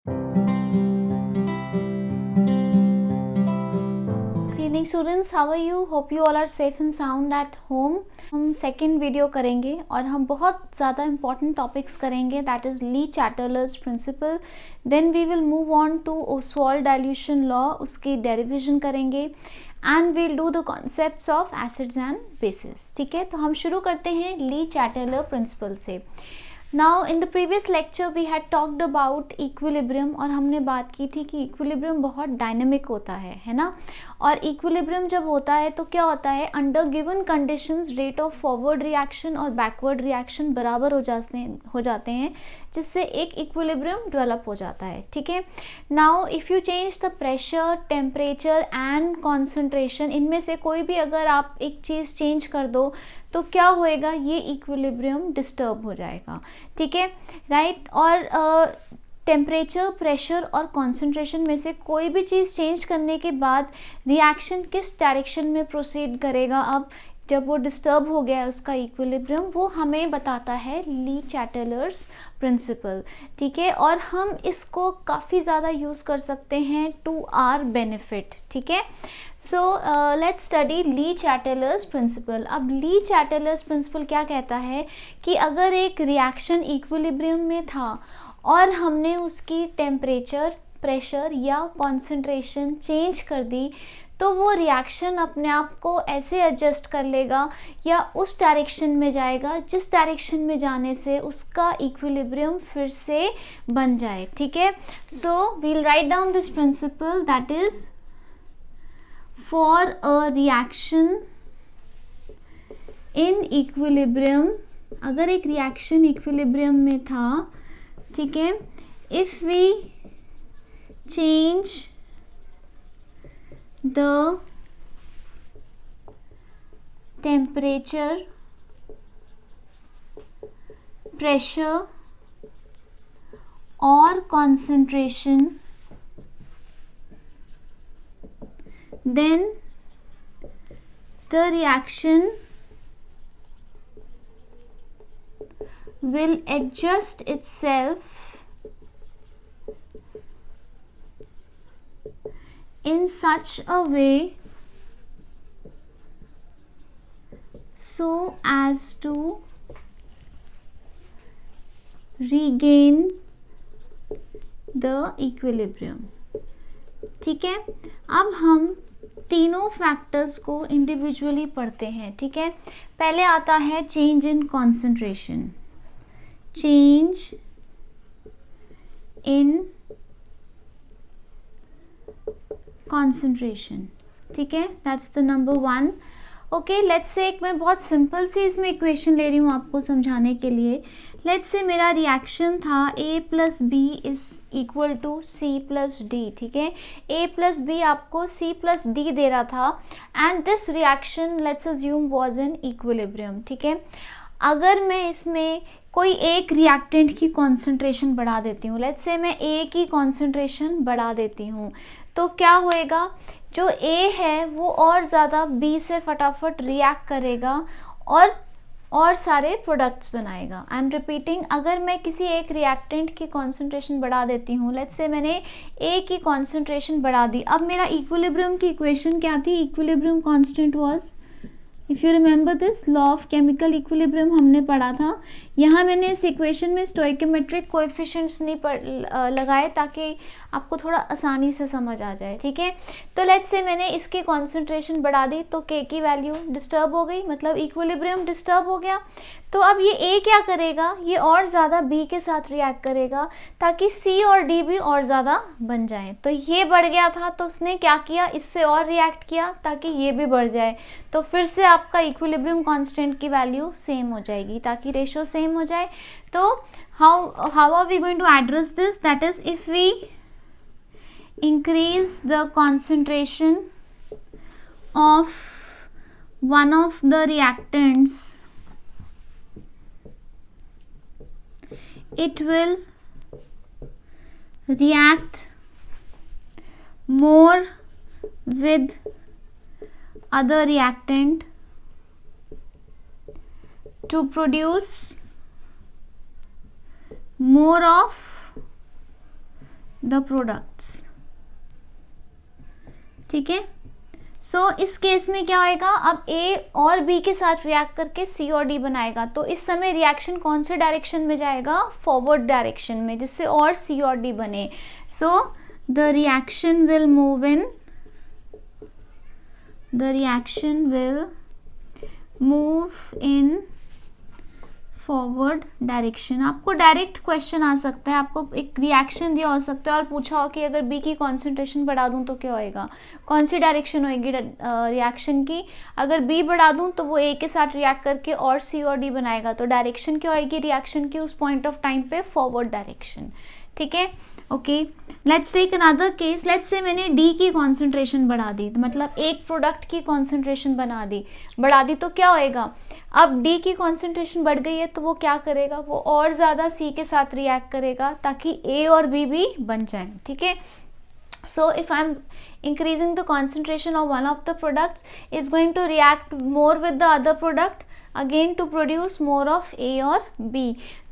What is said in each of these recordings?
Evening students, how are you? Hope you all are safe and sound at home. हम second video करेंगे और हम बहुत ज़्यादा इंपॉर्टेंट टॉपिक्स करेंगे, that is Le Chatelier's principle. Then we will move on to Ostwald dilution law, उसकी derivation करेंगे and we'll do the concepts of acids and bases. ठीक है, तो हम शुरू करते हैं ली चैटलर प्रिंसिपल से. Now in the previous lecture we had talked about equilibrium और हमने बात की थी कि इक्विलिब्रियम बहुत डायनेमिक होता है ना. और इक्विलिब्रियम जब होता है तो क्या होता है, under given conditions rate of forward reaction और बैकवर्ड रिएक्शन बराबर हो जाते हैं जिससे एक इक्विलिब्रियम डेवलप हो जाता है. ठीक है, now if you change the pressure, temperature and concentration, इनमें से कोई भी अगर आप एक चीज़ चेंज कर दो तो क्या होएगा, ये इक्विलिब्रियम डिस्टर्ब हो जाएगा. ठीक है, राइट. और टेम्परेचर, प्रेशर और कॉन्सेंट्रेशन में से कोई भी चीज़ चेंज करने के बाद रिएक्शन किस डायरेक्शन में प्रोसीड करेगा, अब जब वो डिस्टर्ब हो गया है उसका इक्विलिब्रियम, वो हमें बताता है ली चैटलर्स प्रिंसिपल. ठीक है, और हम इसको काफ़ी ज़्यादा यूज़ कर सकते हैं टू आर बेनिफिट. ठीक है, so let's study Le Chatelier's principle. अब ली चैटलर्स प्रिंसिपल क्या कहता है कि अगर एक रिएक्शन इक्विलिब्रियम में था और हमने उसकी टेम्परेचर, प्रेशर या कॉन्सेंट्रेशन चेंज कर दी तो वो रिएक्शन अपने आप को ऐसे एडजस्ट कर लेगा या उस डायरेक्शन में जाएगा जिस डायरेक्शन में जाने से उसका इक्विलिब्रियम फिर से बन जाए. ठीक है, so we'll write down this principle, that is for a reaction in equilibrium. अगर एक रिएक्शन इक्विलिब्रियम में था, ठीक है, if we change the temperature, pressure or concentration, then the reaction will adjust itself in such a way so as to regain the equilibrium. ठीक है, अब हम तीनों फैक्टर्स को इंडिविजुअली पढ़ते हैं. ठीक है, पहले आता है change in concentration. Change in concentration. ठीक है, that's the number one. Okay, let's say एक मैं बहुत सिंपल सी इसमें इक्वेशन ले रही हूँ आपको समझाने के लिए. लेट्स से मेरा रिएक्शन था A plus B is equal to C plus D. ठीक है, A प्लस बी आपको C प्लस डी दे रहा था and this reaction let's assume was in equilibrium. ठीक है, अगर मैं इसमें कोई एक रिएक्टेंट की कॉन्सेंट्रेशन बढ़ा देती हूँ, लेट्स से मैं A की कॉन्सेंट्रेशन बढ़ा देती हूँ, तो क्या होएगा, जो A है वो और ज़्यादा B से फटाफट रिएक्ट करेगा और सारे प्रोडक्ट्स बनाएगा. आई एम रिपीटिंग, अगर मैं किसी एक रिएक्टेंट की कॉन्सेंट्रेशन बढ़ा देती हूँ, लेट्स से मैंने A की कॉन्सेंट्रेशन बढ़ा दी, अब मेरा इक्विलिब्रियम की इक्वेशन क्या थी, equilibrium constant was, if you remember this law of chemical equilibrium हमने पढ़ा था. यहाँ मैंने इस इक्वेशन में स्टोइकोमेट्रिक कोएफिशिएंट्स नहीं लगाए ताकि आपको थोड़ा आसानी से समझ आ जाए. ठीक है, तो लेट्स से मैंने इसकी कॉन्सेंट्रेशन बढ़ा दी तो K की वैल्यू डिस्टर्ब हो गई, मतलब इक्विलिब्रियम डिस्टर्ब हो गया. तो अब ये A क्या करेगा, ये और ज़्यादा B के साथ रिएक्ट करेगा ताकि C और D भी और ज़्यादा बन जाए. तो ये बढ़ गया था तो उसने क्या किया, इससे और रिएक्ट किया ताकि ये भी बढ़ जाए. तो फिर से आपका इक्विलिब्रियम कांस्टेंट की वैल्यू सेम हो जाएगी ताकि रेशो सेम हो जाए. तो how are we going to address this, that is if we increase the concentration of one of the reactants, it will react more with other reactant to produce more of the products, ठीक है। सो इस case में क्या होएगा, अब ए और B के साथ रिएक्ट करके सी और डी बनाएगा, तो इस समय रिएक्शन कौन से डायरेक्शन में जाएगा, फॉरवर्ड डायरेक्शन में, जिससे और सी और डी बने। So the reaction will move in, the reaction will move in forward direction. आपको डायरेक्ट क्वेश्चन आ सकता है, आपको एक रिएक्शन दिया हो सकता है और पूछा हो कि अगर बी की कॉन्सेंट्रेशन बढ़ा दूं तो क्या होएगा, कौन सी डायरेक्शन होएगी रिएक्शन की। अगर बी बढ़ा दूं तो वो ए के साथ रिएक्ट करके और सी और डी बनाएगा, तो डायरेक्शन क्या होएगी रिएक्शन की उस पॉइंट ऑफ टाइम पे, फॉरवर्ड डायरेक्शन, ठीक है। Okay, let's take another case. Let's say मैंने डी की कॉन्सेंट्रेशन बढ़ा दी, मतलब एक प्रोडक्ट की कॉन्सेंट्रेशन बढ़ा दी तो क्या होएगा, अब डी की कॉन्सेंट्रेशन बढ़ गई है तो वो क्या करेगा, वो और ज़्यादा सी के साथ रिएक्ट करेगा ताकि ए और बी भी बन जाए, ठीक है। So if I'm increasing the concentration of one of the products, is going to react more with the other product again to produce more of A और B।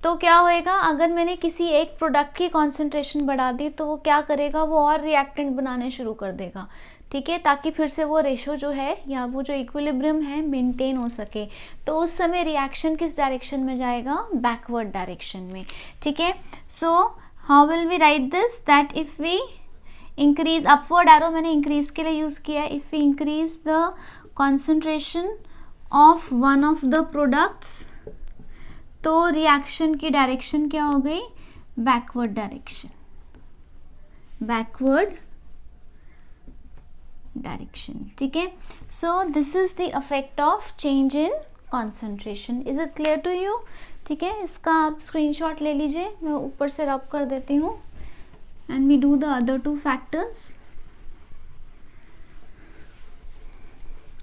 तो क्या होएगा, अगर मैंने किसी एक प्रोडक्ट की कॉन्सेंट्रेशन बढ़ा दी तो वो क्या करेगा, वो और रिएक्टेंट बनाने शुरू कर देगा, ठीक है, ताकि फिर से वो रेशो जो है या वो जो इक्विलिब्रियम है मेंटेन हो सके। तो उस समय रिएक्शन किस डायरेक्शन में जाएगा, बैकवर्ड डायरेक्शन में, ठीक है। So how will we write this, that if we increase, upward arrow मैंने इंक्रीज के लिए यूज किया है, if we increase the concentration of one of the products, तो रिएक्शन की डायरेक्शन क्या हो गई, बैकवर्ड डायरेक्शन, बैकवर्ड डायरेक्शन, ठीक है। So this is the effect of change in concentration. Is it clear to you, ठीक है। इसका आप स्क्रीनशॉट ले लीजिए, मैं ऊपर से रब कर देती हूँ, and we do the other two factors।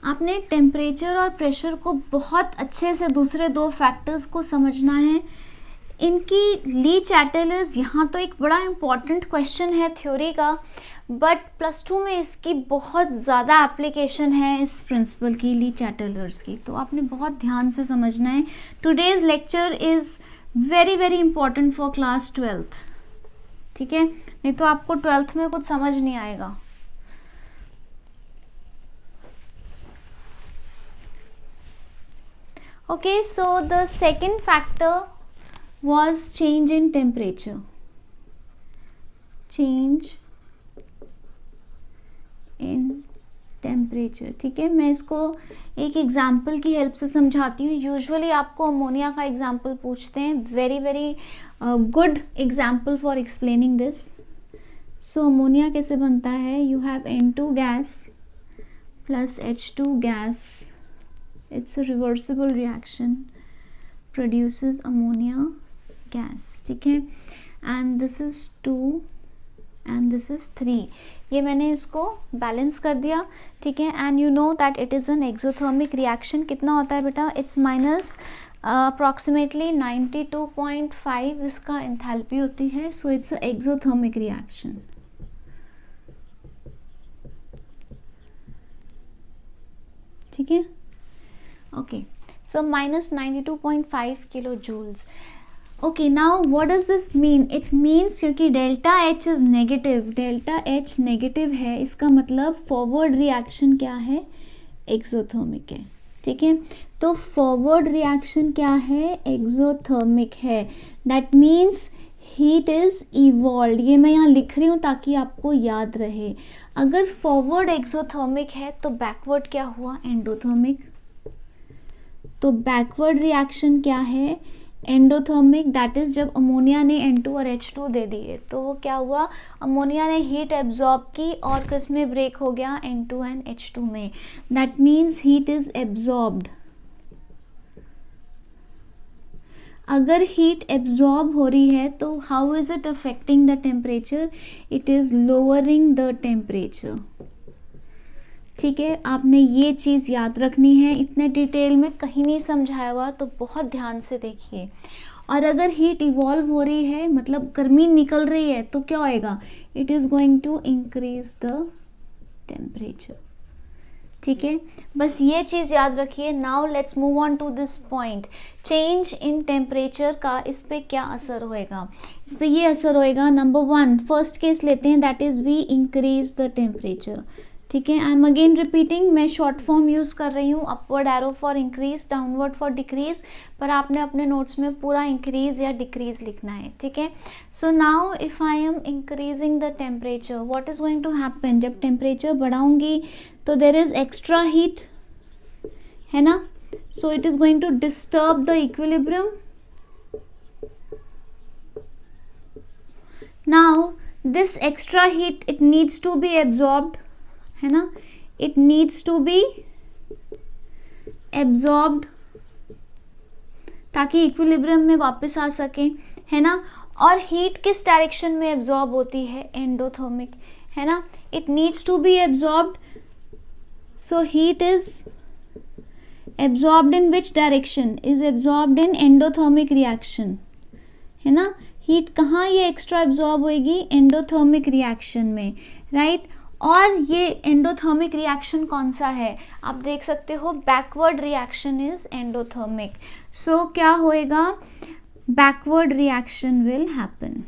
आपने टेम्परेचर और प्रेशर को बहुत अच्छे से दूसरे दो फैक्टर्स को समझना है। इनकी ली चैटलर्स, यहाँ तो एक बड़ा इम्पॉर्टेंट क्वेश्चन है थ्योरी का, बट +2 में इसकी बहुत ज़्यादा एप्लीकेशन है इस प्रिंसिपल की, ली चैटलर्स की, तो आपने बहुत ध्यान से समझना है। Today's lecture is very very important for class 12th, ठीक है, नहीं तो आपको 12th में कुछ समझ नहीं आएगा। Okay, so the second factor was change in temperature, change in temperature, ठीक है। मैं इसको एक एग्जाम्पल की हेल्प से समझाती हूँ। यूजुअली आपको अमोनिया का एग्जाम्पल पूछते हैं, very very good example for explaining this. So ammonia कैसे बनता है, you have N2 gas plus H2 gas, it's a reversible reaction, produces ammonia gas, ठीक है, and this is 2 and this is 3। ये मैंने इसको बैलेंस कर दिया, ठीक है। And you know that it is an exothermic reaction. कितना होता है बेटा, इट्स माइनस अप्रॉक्सीमेटली 92.5 इसका एंथैल्पी होती है। So it's a exothermic reaction, ठीक है, okay. So minus 92.5 kilojoules। Okay, now what does this mean? It means क्योंकि delta H is negative, delta H negative है, इसका मतलब फॉरवर्ड रिएक्शन क्या है, एक्सोथर्मिक है, ठीक है। तो फॉरवर्ड रिएक्शन क्या है, एक्सोथर्मिक है। That means heat is evolve. ये मैं यहाँ लिख रही हूँ ताकि आपको याद रहे। अगर फॉरवर्ड एक्सोथर्मिक है तो बैकवर्ड क्या हुआ, एंडोथर्मिक। तो बैकवर्ड रिएक्शन क्या है, एंडोथर्मिक। दैट इज जब अमोनिया ने N2 और H2 दे दिए तो वो क्या हुआ, अमोनिया ने हीट एब्जॉर्ब की और किस में ब्रेक हो गया, N2 एंड H2 में। That means heat is absorbed. अगर हीट एब्जॉर्ब हो रही है तो how is it affecting the temperature, it is lowering the temperature, ठीक है। आपने ये चीज़ याद रखनी है, इतने डिटेल में कहीं नहीं समझाया हुआ, तो बहुत ध्यान से देखिए। और अगर हीट इवॉल्व हो रही है, मतलब गर्मी निकल रही है, तो क्या होएगा, it is going to increase the temperature, ठीक है, बस ये चीज़ याद रखिए. Now let's move on to this point. Change in temperature का इस पे क्या असर होएगा? इस पे ये असर होएगा. नंबर 1 फर्स्ट केस लेते हैं, that is we increase the temperature. ठीक है, आई एम अगेन रिपीटिंग, मैं शॉर्ट फॉर्म यूज़ कर रही हूँ, upward arrow for increase, downward for decrease, पर आपने अपने नोट्स में पूरा इंक्रीज या डिक्रीज लिखना है. ठीक है, so now if I am increasing the temperature, what is going to happen? जब टेम्परेचर बढ़ाऊंगी तो देर इज़ एक्स्ट्रा हीट, है ना. So it is going to disturb the equilibrium. Now this extra heat it needs to be absorbed, है ना, it needs to be absorbed ताकि equilibrium में वापस आ सके, है ना. और हीट किस डायरेक्शन में एब्जॉर्ब होती है? एंडोथर्मिक, है ना. It needs to be absorbed, so heat is absorbed in which direction? Is absorbed in endothermic reaction, है ना. हीट कहाँ ये एक्स्ट्रा एब्जॉर्ब होएगी? एंडोथर्मिक रिएक्शन में, राइट. और ये एंडोथर्मिक रिएक्शन कौन सा है? आप देख सकते हो, बैकवर्ड रिएक्शन इज एंडोथर्मिक. सो क्या होएगा? Backward reaction will happen.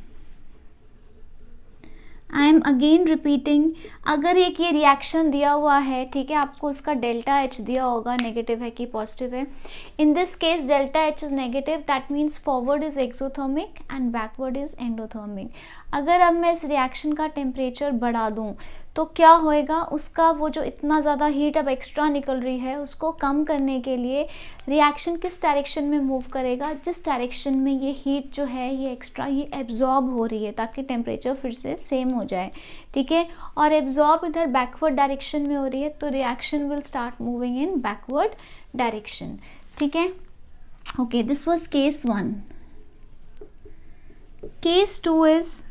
I am again repeating, अगर एक ये रिएक्शन दिया हुआ है, ठीक है, आपको उसका डेल्टा एच दिया होगा, नेगेटिव है कि पॉजिटिव है. In this case delta H is negative, that means forward is exothermic and backward is endothermic. अगर अब मैं इस रिएक्शन का टेम्परेचर बढ़ा दूं तो क्या होएगा? उसका वो जो इतना ज़्यादा हीट अब एक्स्ट्रा निकल रही है, उसको कम करने के लिए रिएक्शन किस डायरेक्शन में मूव करेगा? जिस डायरेक्शन में ये हीट जो है ये एक्स्ट्रा ये एब्जॉर्ब हो रही है, ताकि टेम्परेचर फिर से सेम हो जाए. ठीक है, और एब्जॉर्ब इधर बैकवर्ड डायरेक्शन में हो रही है, तो reaction will start moving in backward direction. ठीक है, okay, this was case 1. Case 2 is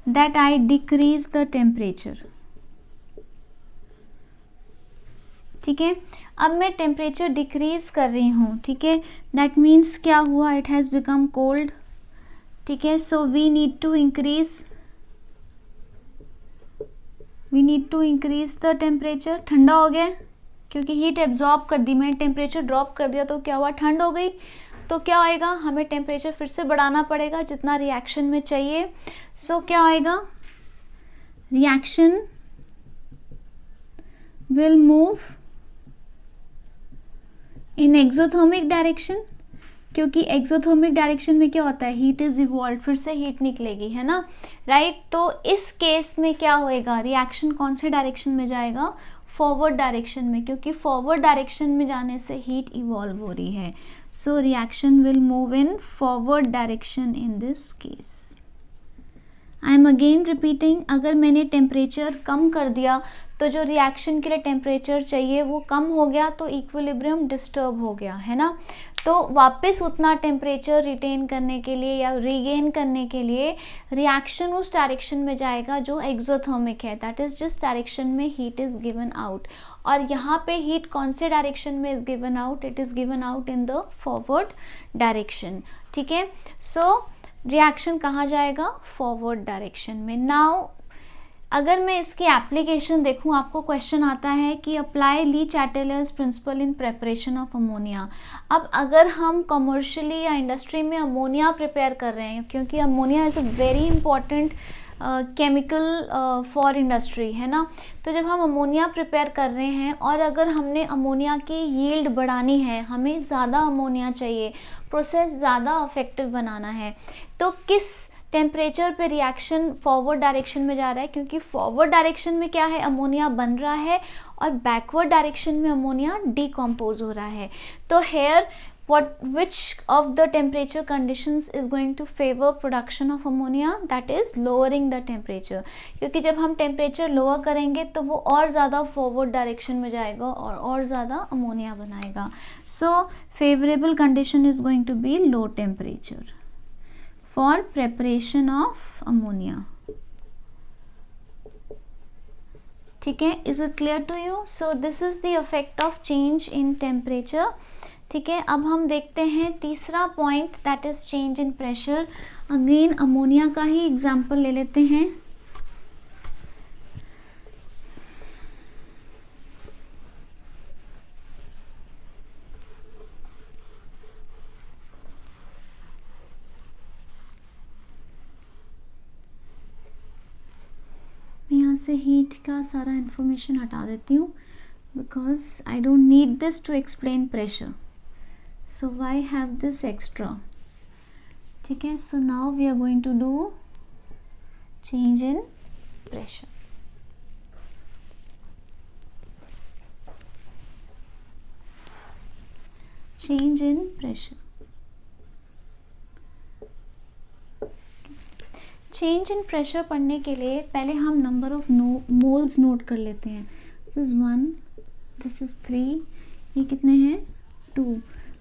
that I decrease the temperature. ठीक है, अब मैं टेम्परेचर डिक्रीज कर रही हूँ. ठीक है, दैट मीन्स क्या हुआ? It has become cold. ठीक है, so we need to increase the temperature. ठंडा हो गया क्योंकि हीट एब्जॉर्ब कर दी, मैंने टेम्परेचर ड्रॉप कर दिया तो क्या हुआ? ठंड हो गई. तो क्या होएगा? हमें टेम्परेचर फिर से बढ़ाना पड़ेगा जितना रिएक्शन में चाहिए. सो क्या होएगा? Reaction will move in exothermic direction, क्योंकि एक्सोथर्मिक डायरेक्शन में क्या होता है? हीट इज इवॉल्व, फिर से हीट निकलेगी, है ना, राइट. तो इस केस में क्या होएगा? रिएक्शन कौन से डायरेक्शन में जाएगा? फॉरवर्ड डायरेक्शन में, क्योंकि फॉरवर्ड डायरेक्शन में जाने से हीट इवॉल्व हो रही है. So reaction will move in forward direction in this case. I am again repeating, अगर मैंने टेम्परेचर कम कर दिया तो जो रिएक्शन के लिए टेम्परेचर चाहिए वो कम हो गया, तो इक्विलिब्रियम डिस्टर्ब हो गया, है ना. तो वापस उतना टेम्परेचर रिटेन करने के लिए या रीगेन करने के लिए रिएक्शन उस डायरेक्शन में जाएगा जो एक्सोथर्मिक है, दैट इज जिस डायरेक्शन में हीट इज गिवन आउट. और यहाँ पे हीट कौन से डायरेक्शन में is given out? It is given out in the forward direction. ठीक है, सो रिएक्शन कहाँ जाएगा? फॉरवर्ड डायरेक्शन में. नाउ अगर मैं इसकी एप्लीकेशन देखूं, आपको क्वेश्चन आता है कि apply Le Chatelier's principle in preparation of ammonia. अब अगर हम कमर्शियली या इंडस्ट्री में अमोनिया प्रिपेयर कर रहे हैं, क्योंकि ammonia is a very important chemical for industry, है ना. तो जब हम अमोनिया प्रिपेयर कर रहे हैं और अगर हमने अमोनिया की यील्ड बढ़ानी है, हमें ज़्यादा अमोनिया चाहिए, प्रोसेस ज़्यादा इफेक्टिव बनाना है, तो किस टेम्परेचर पे रिएक्शन फॉरवर्ड डायरेक्शन में जा रहा है? क्योंकि फॉरवर्ड डायरेक्शन में क्या है? अमोनिया बन रहा है, और बैकवर्ड डायरेक्शन में अमोनिया डिकम्पोज हो रहा है. तो hair which of the temperature conditions is going to favor production of ammonia? That is lowering the temperature, क्योंकि जब हम टेम्परेचर लोअर करेंगे तो वो और ज़्यादा फॉरवर्ड डायरेक्शन में जाएगा और ज़्यादा अमोनिया बनाएगा. So favourable condition is going to be low temperature for preparation of ammonia. ठीक है, is it clear to you? So this is the effect of change in temperature. ठीक है, अब हम देखते हैं तीसरा point, that is change in pressure. Again ammonia का ही एग्जाम्पल ले लेते हैं. यहाँ से हीट का सारा इन्फॉर्मेशन हटा देती हूँ, because I don't need this to explain pressure, so why have this extra. ठीक है, so now we are going to do change in pressure. Change in pressure. Change in pressure पढ़ने के लिए पहले हम नंबर ऑफ मोल्स नोट कर लेते हैं. दिस इज 1, दिस इज 3, ये कितने हैं 2.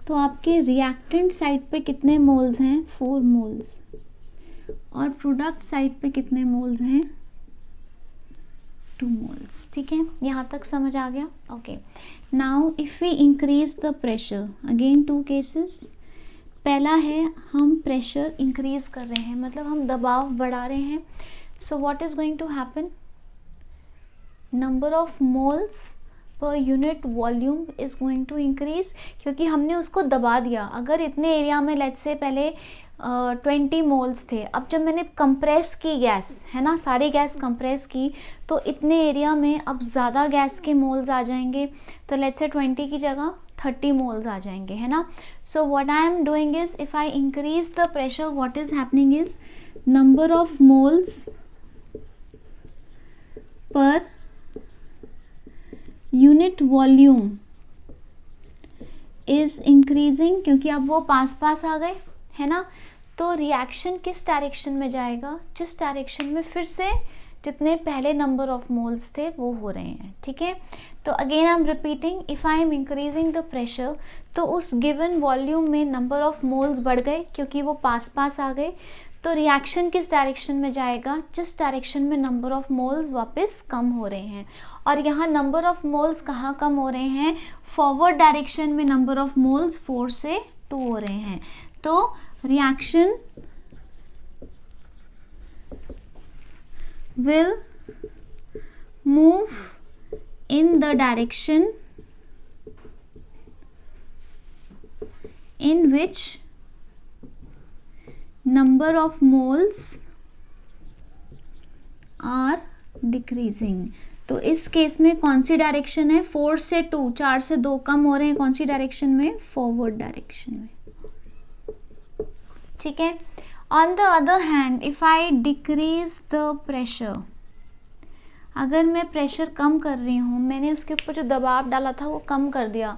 तो आपके रिएक्टेंट साइड पे कितने मोल्स हैं 4 मोल्स, और प्रोडक्ट साइड पे कितने मोल्स हैं 2 मोल्स. ठीक है, यहाँ तक समझ आ गया. Okay, now if we increase the pressure, again 2 cases. पहला है हम प्रेशर इंक्रीज कर रहे हैं, मतलब हम दबाव बढ़ा रहे हैं. So what is going to happen, number of moles per unit volume is going to increase, क्योंकि हमने उसको दबा दिया. अगर इतने एरिया में लेट्स से पहले 20 मोल्स थे, अब जब मैंने कंप्रेस की गैस, है ना, सारी गैस कंप्रेस की, तो इतने एरिया में अब ज़्यादा गैस के मोल्स आ जाएंगे. तो लेट्स से 20 की जगह 30 मोल्स आ जाएंगे, है ना. So what I am doing is, if I increase the pressure, what is happening is number of moles per unit volume is increasing, क्योंकि अब वो पास पास आ गए, है ना. तो रिएक्शन किस डायरेक्शन में जाएगा, जिस डायरेक्शन में फिर से जितने पहले नंबर ऑफ मोल्स थे वो हो रहे हैं. ठीक है, तो again I am repeating, if I am increasing the pressure, तो उस गिवन वॉल्यूम में नंबर ऑफ मोल्स बढ़ गए क्योंकि वो पास पास आ गए. तो रिएक्शन किस डायरेक्शन में जाएगा, जिस डायरेक्शन में नंबर ऑफ मोल्स वापस कम हो रहे हैं. और यहाँ नंबर ऑफ मोल्स कहाँ कम हो रहे हैं, फॉरवर्ड डायरेक्शन में नंबर ऑफ मोल्स 4 से 2 हो रहे हैं. तो reaction will move in the direction in which number of moles are decreasing. तो इस केस में कौन सी डायरेक्शन है, 4 से 2, 4 से 2 कम हो रहे हैं, कौन सी डायरेक्शन में, फॉरवर्ड डायरेक्शन में. ठीक है. On the other hand, if I decrease the pressure, अगर मैं प्रेशर कम कर रही हूँ, मैंने उसके ऊपर जो दबाव डाला था वो कम कर दिया,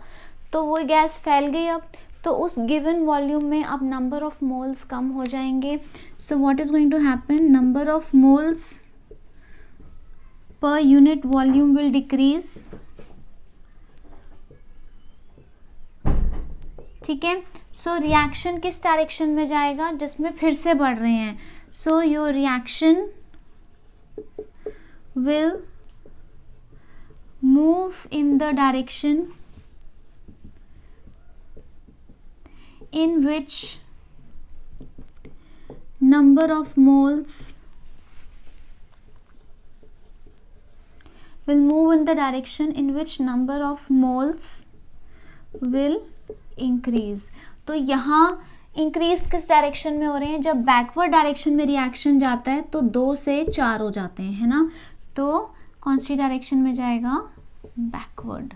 तो वो गैस फैल गई अब, तो उस गिवन वॉल्यूम में अब नंबर ऑफ मोल्स कम हो जाएंगे. So what is going to happen, number of moles per unit volume will decrease. ठीक है, सो रिएक्शन किस डायरेक्शन में जाएगा, जिसमें फिर से बढ़ रहे हैं. So your reaction will move in the direction in which number of moles will move in the direction in which number of moles will increase. तो यहाँ इंक्रीज किस डायरेक्शन में हो रहे हैं, जब बैकवर्ड डायरेक्शन में रिएक्शन जाता है तो 2 से 4 हो जाते हैं, है ना. तो कौन सी डायरेक्शन में जाएगा, बैकवर्ड.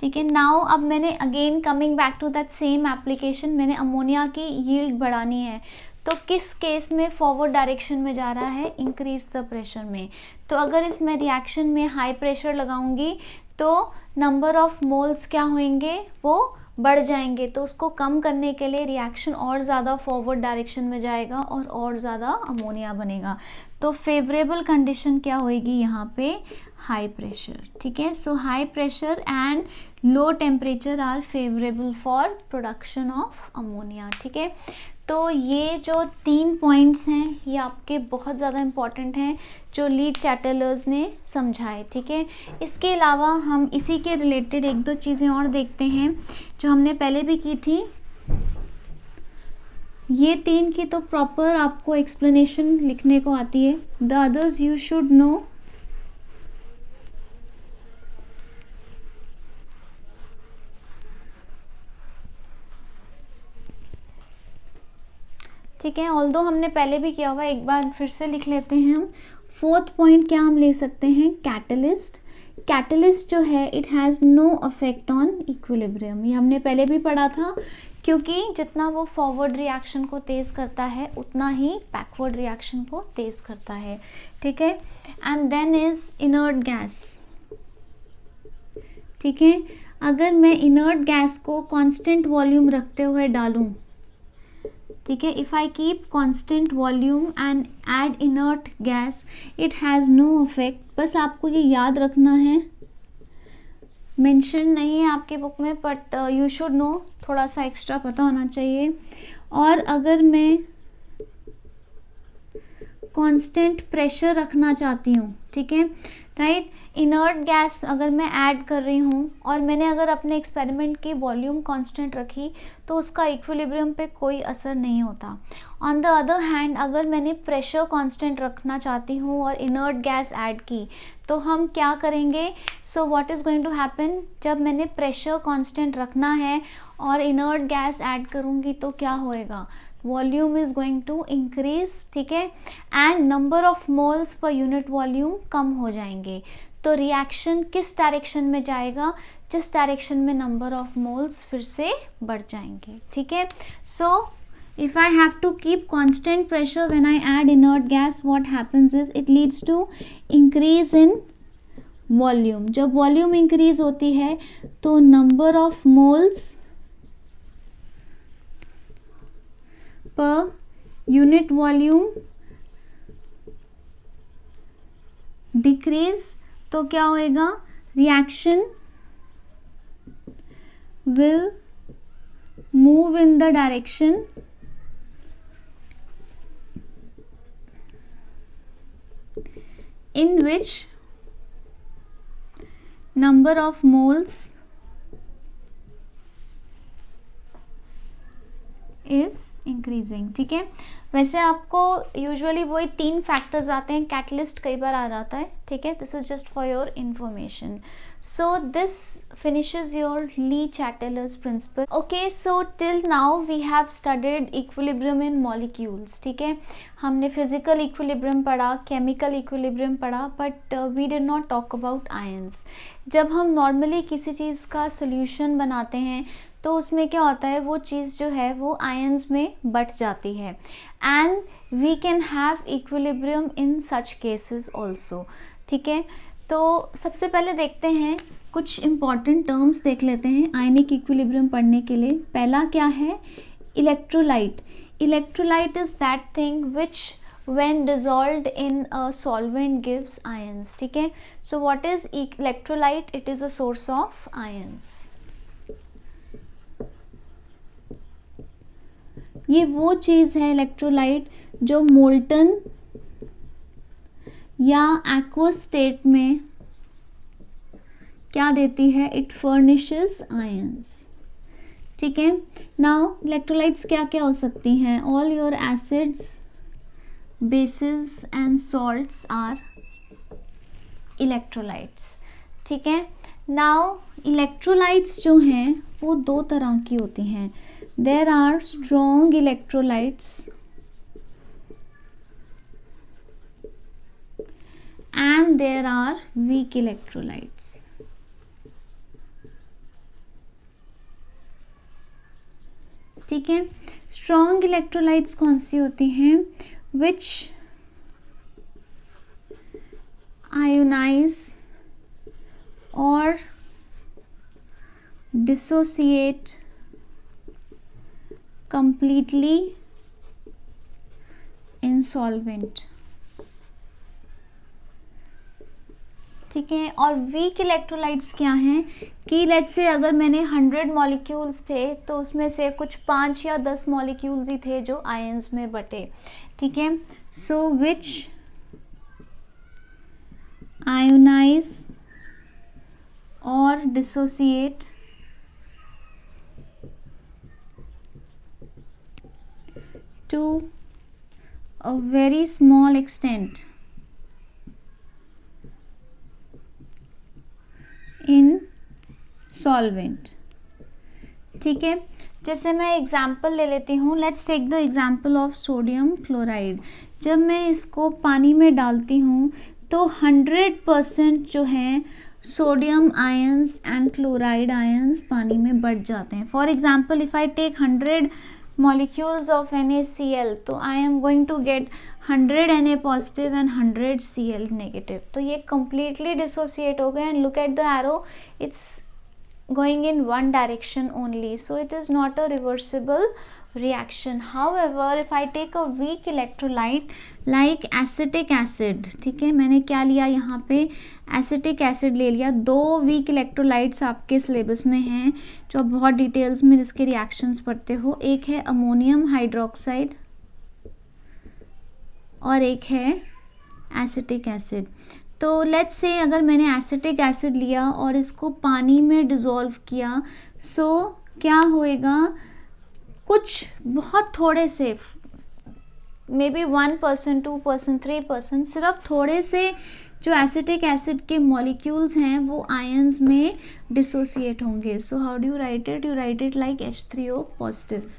ठीक है, नाउ अब मैंने again coming back to that same application, मैंने अमोनिया की यील्ड बढ़ानी है. तो किस केस में फॉरवर्ड डायरेक्शन में जा रहा है, इंक्रीज द प्रेशर में. तो अगर इसमें रिएक्शन में हाई प्रेशर लगाऊंगी तो नंबर ऑफ मोल्स क्या होंगे, वो बढ़ जाएंगे. तो उसको कम करने के लिए रिएक्शन और ज़्यादा फॉरवर्ड डायरेक्शन में जाएगा और ज़्यादा अमोनिया बनेगा. तो फेवरेबल कंडीशन क्या होएगी यहाँ पे, हाई प्रेशर. ठीक है, so high pressure and low temperature are favourable for production of ammonia. ठीक है, तो ये जो 3 पॉइंट्स हैं ये आपके बहुत ज़्यादा इम्पॉर्टेंट हैं जो ली चैटलर्स ने समझाए. ठीक है, इसके अलावा हम इसी के रिलेटेड 1-2 चीज़ें और देखते हैं जो हमने पहले भी की थी. ये 3 की तो प्रॉपर आपको एक्सप्लेनेशन लिखने को आती है. The others you should know. ठीक है, ऑल्दो हमने पहले भी किया हुआ, एक बार फिर से लिख लेते हैं हम. फोर्थ पॉइंट क्या हम ले सकते हैं, कैटलिस्ट। कैटलिस्ट जो है it has no affect on equilibrium, ये हमने पहले भी पढ़ा था, क्योंकि जितना वो फॉरवर्ड रिएक्शन को तेज़ करता है उतना ही बैकवर्ड रिएक्शन को तेज़ करता है, ठीक है। And then is inert gas, ठीक है। अगर मैं इनर्ट गैस को कांस्टेंट वॉल्यूम रखते हुए डालूं, ठीक है, if I keep constant volume and add inert gas it has no effect. बस आपको ये याद रखना है, मेंशन नहीं है आपके बुक में, बट यू शुड नो, थोड़ा सा एक्स्ट्रा पता होना चाहिए। और अगर मैं कांस्टेंट प्रेशर रखना चाहती हूँ, ठीक है, राइट, इनर्ट गैस अगर मैं ऐड कर रही हूँ और मैंने अगर अपने एक्सपेरिमेंट की वॉल्यूम कांस्टेंट रखी तो उसका इक्विलिब्रियम पे कोई असर नहीं होता। ऑन द अदर हैंड अगर मैंने प्रेशर कांस्टेंट रखना चाहती हूँ और इनर्ट गैस ऐड की तो हम क्या करेंगे, so what is going to happen, जब मैंने प्रेशर कांस्टेंट रखना है और इनर्ट गैस ऐड करूँगी तो क्या होएगा, volume is going to increase, ठीक है, and number of moles per unit volume कम हो जाएंगे। तो रिएक्शन किस डायरेक्शन में जाएगा, जिस डायरेक्शन में नंबर ऑफ मोल्स फिर से बढ़ जाएंगे, ठीक है। सो if I have to keep constant pressure when I add inert gas, what happens is it leads to increase in volume। जब वॉल्यूम इंक्रीज होती है तो number of moles per unit volume decrease, तो क्या होएगा, reaction will move in the direction in which number of moles is increasing, ठीक है। वैसे आपको यूजुअली वही 3 फैक्टर्स आते हैं, कैटलिस्ट कई बार आ जाता है, ठीक है, this is just for your information. So this finishes your Lee-Chatterley's principle. Okay, so till now we have studied equilibrium in molecules, ठीक है, हमने physical equilibrium पढ़ा, chemical equilibrium पढ़ा, but we did not talk about ions। जब हम normally किसी चीज़ का solution बनाते हैं तो उसमें क्या होता है, वो चीज़ जो है वो आयंस में बट जाती है, and we can have equilibrium in such cases also, ठीक है। तो सबसे पहले देखते हैं कुछ इम्पॉर्टेंट टर्म्स देख लेते हैं आयनिक इक्विलिब्रियम पढ़ने के लिए। पहला क्या है, electrolyte. Electrolyte is that thing which when dissolved in a solvent gives ions, ठीक है। So what is electrolyte? It is a source of ions। ये वो चीज़ है इलेक्ट्रोलाइट जो मोल्टन या एक्वस स्टेट में क्या देती है, इट फर्निशेस आयंस, ठीक है। नाउ इलेक्ट्रोलाइट्स क्या क्या हो सकती हैं, all your acids, bases and salts are electrolytes, ठीक है। नाउ इलेक्ट्रोलाइट्स जो हैं वो 2 तरह की होती हैं, there are strong electrolytes and there are weak electrolytes, ठीक है। strong electrolytes कौन सी होती हैं, which ionize or dissociate completely in solvent, ठीक है। और वीक इलेक्ट्रोलाइट्स क्या हैं कि लेट्स से अगर मैंने 100 मॉलिक्यूल्स थे तो उसमें से कुछ 5 या 10 मॉलिक्यूल्स ही थे जो आयंस में बटे, ठीक है। सो विच आयोनाइज और dissociate to a very small extent in solvent, ठीक है। जैसे मैं एग्जाम्पल ले लेती हूँ, let's take the example of sodium chloride. जब मैं इसको पानी में डालती हूँ तो 100% जो है sodium ions and chloride ions पानी में बढ़ जाते हैं. For example if I take 100 molecules of NaCl, तो I am going to get 100 Na positive and 100 Cl negative. तो ये completely dissociate हो गए. and look at the arrow, it's going in one direction only, so it is not a reversible reaction. However, if I take a weak electrolyte like acetic acid, ठीक है, मैंने क्या लिया यहाँ पे, एसिटिक एसिड ले लिया. 2 वीक इलेक्ट्रोलाइट्स आपके सिलेबस में हैं जो आप बहुत डिटेल्स में जिसके रिएक्शंस पढ़ते हो. एक है अमोनियम हाइड्रोक्साइड और एक है एसिटिक एसिड. तो लेट्स से अगर मैंने एसिटिक एसिड लिया और इसको पानी में डिज़ोल्व किया, सो क्या होएगा, कुछ बहुत थोड़े से, मे बी 1%, 2%, 3%, सिर्फ थोड़े से जो एसिटिक एसिड के मॉलिक्यूल्स हैं वो आयंस में डिसोसिएट होंगे. So how do you write it, you write it like H3O positive.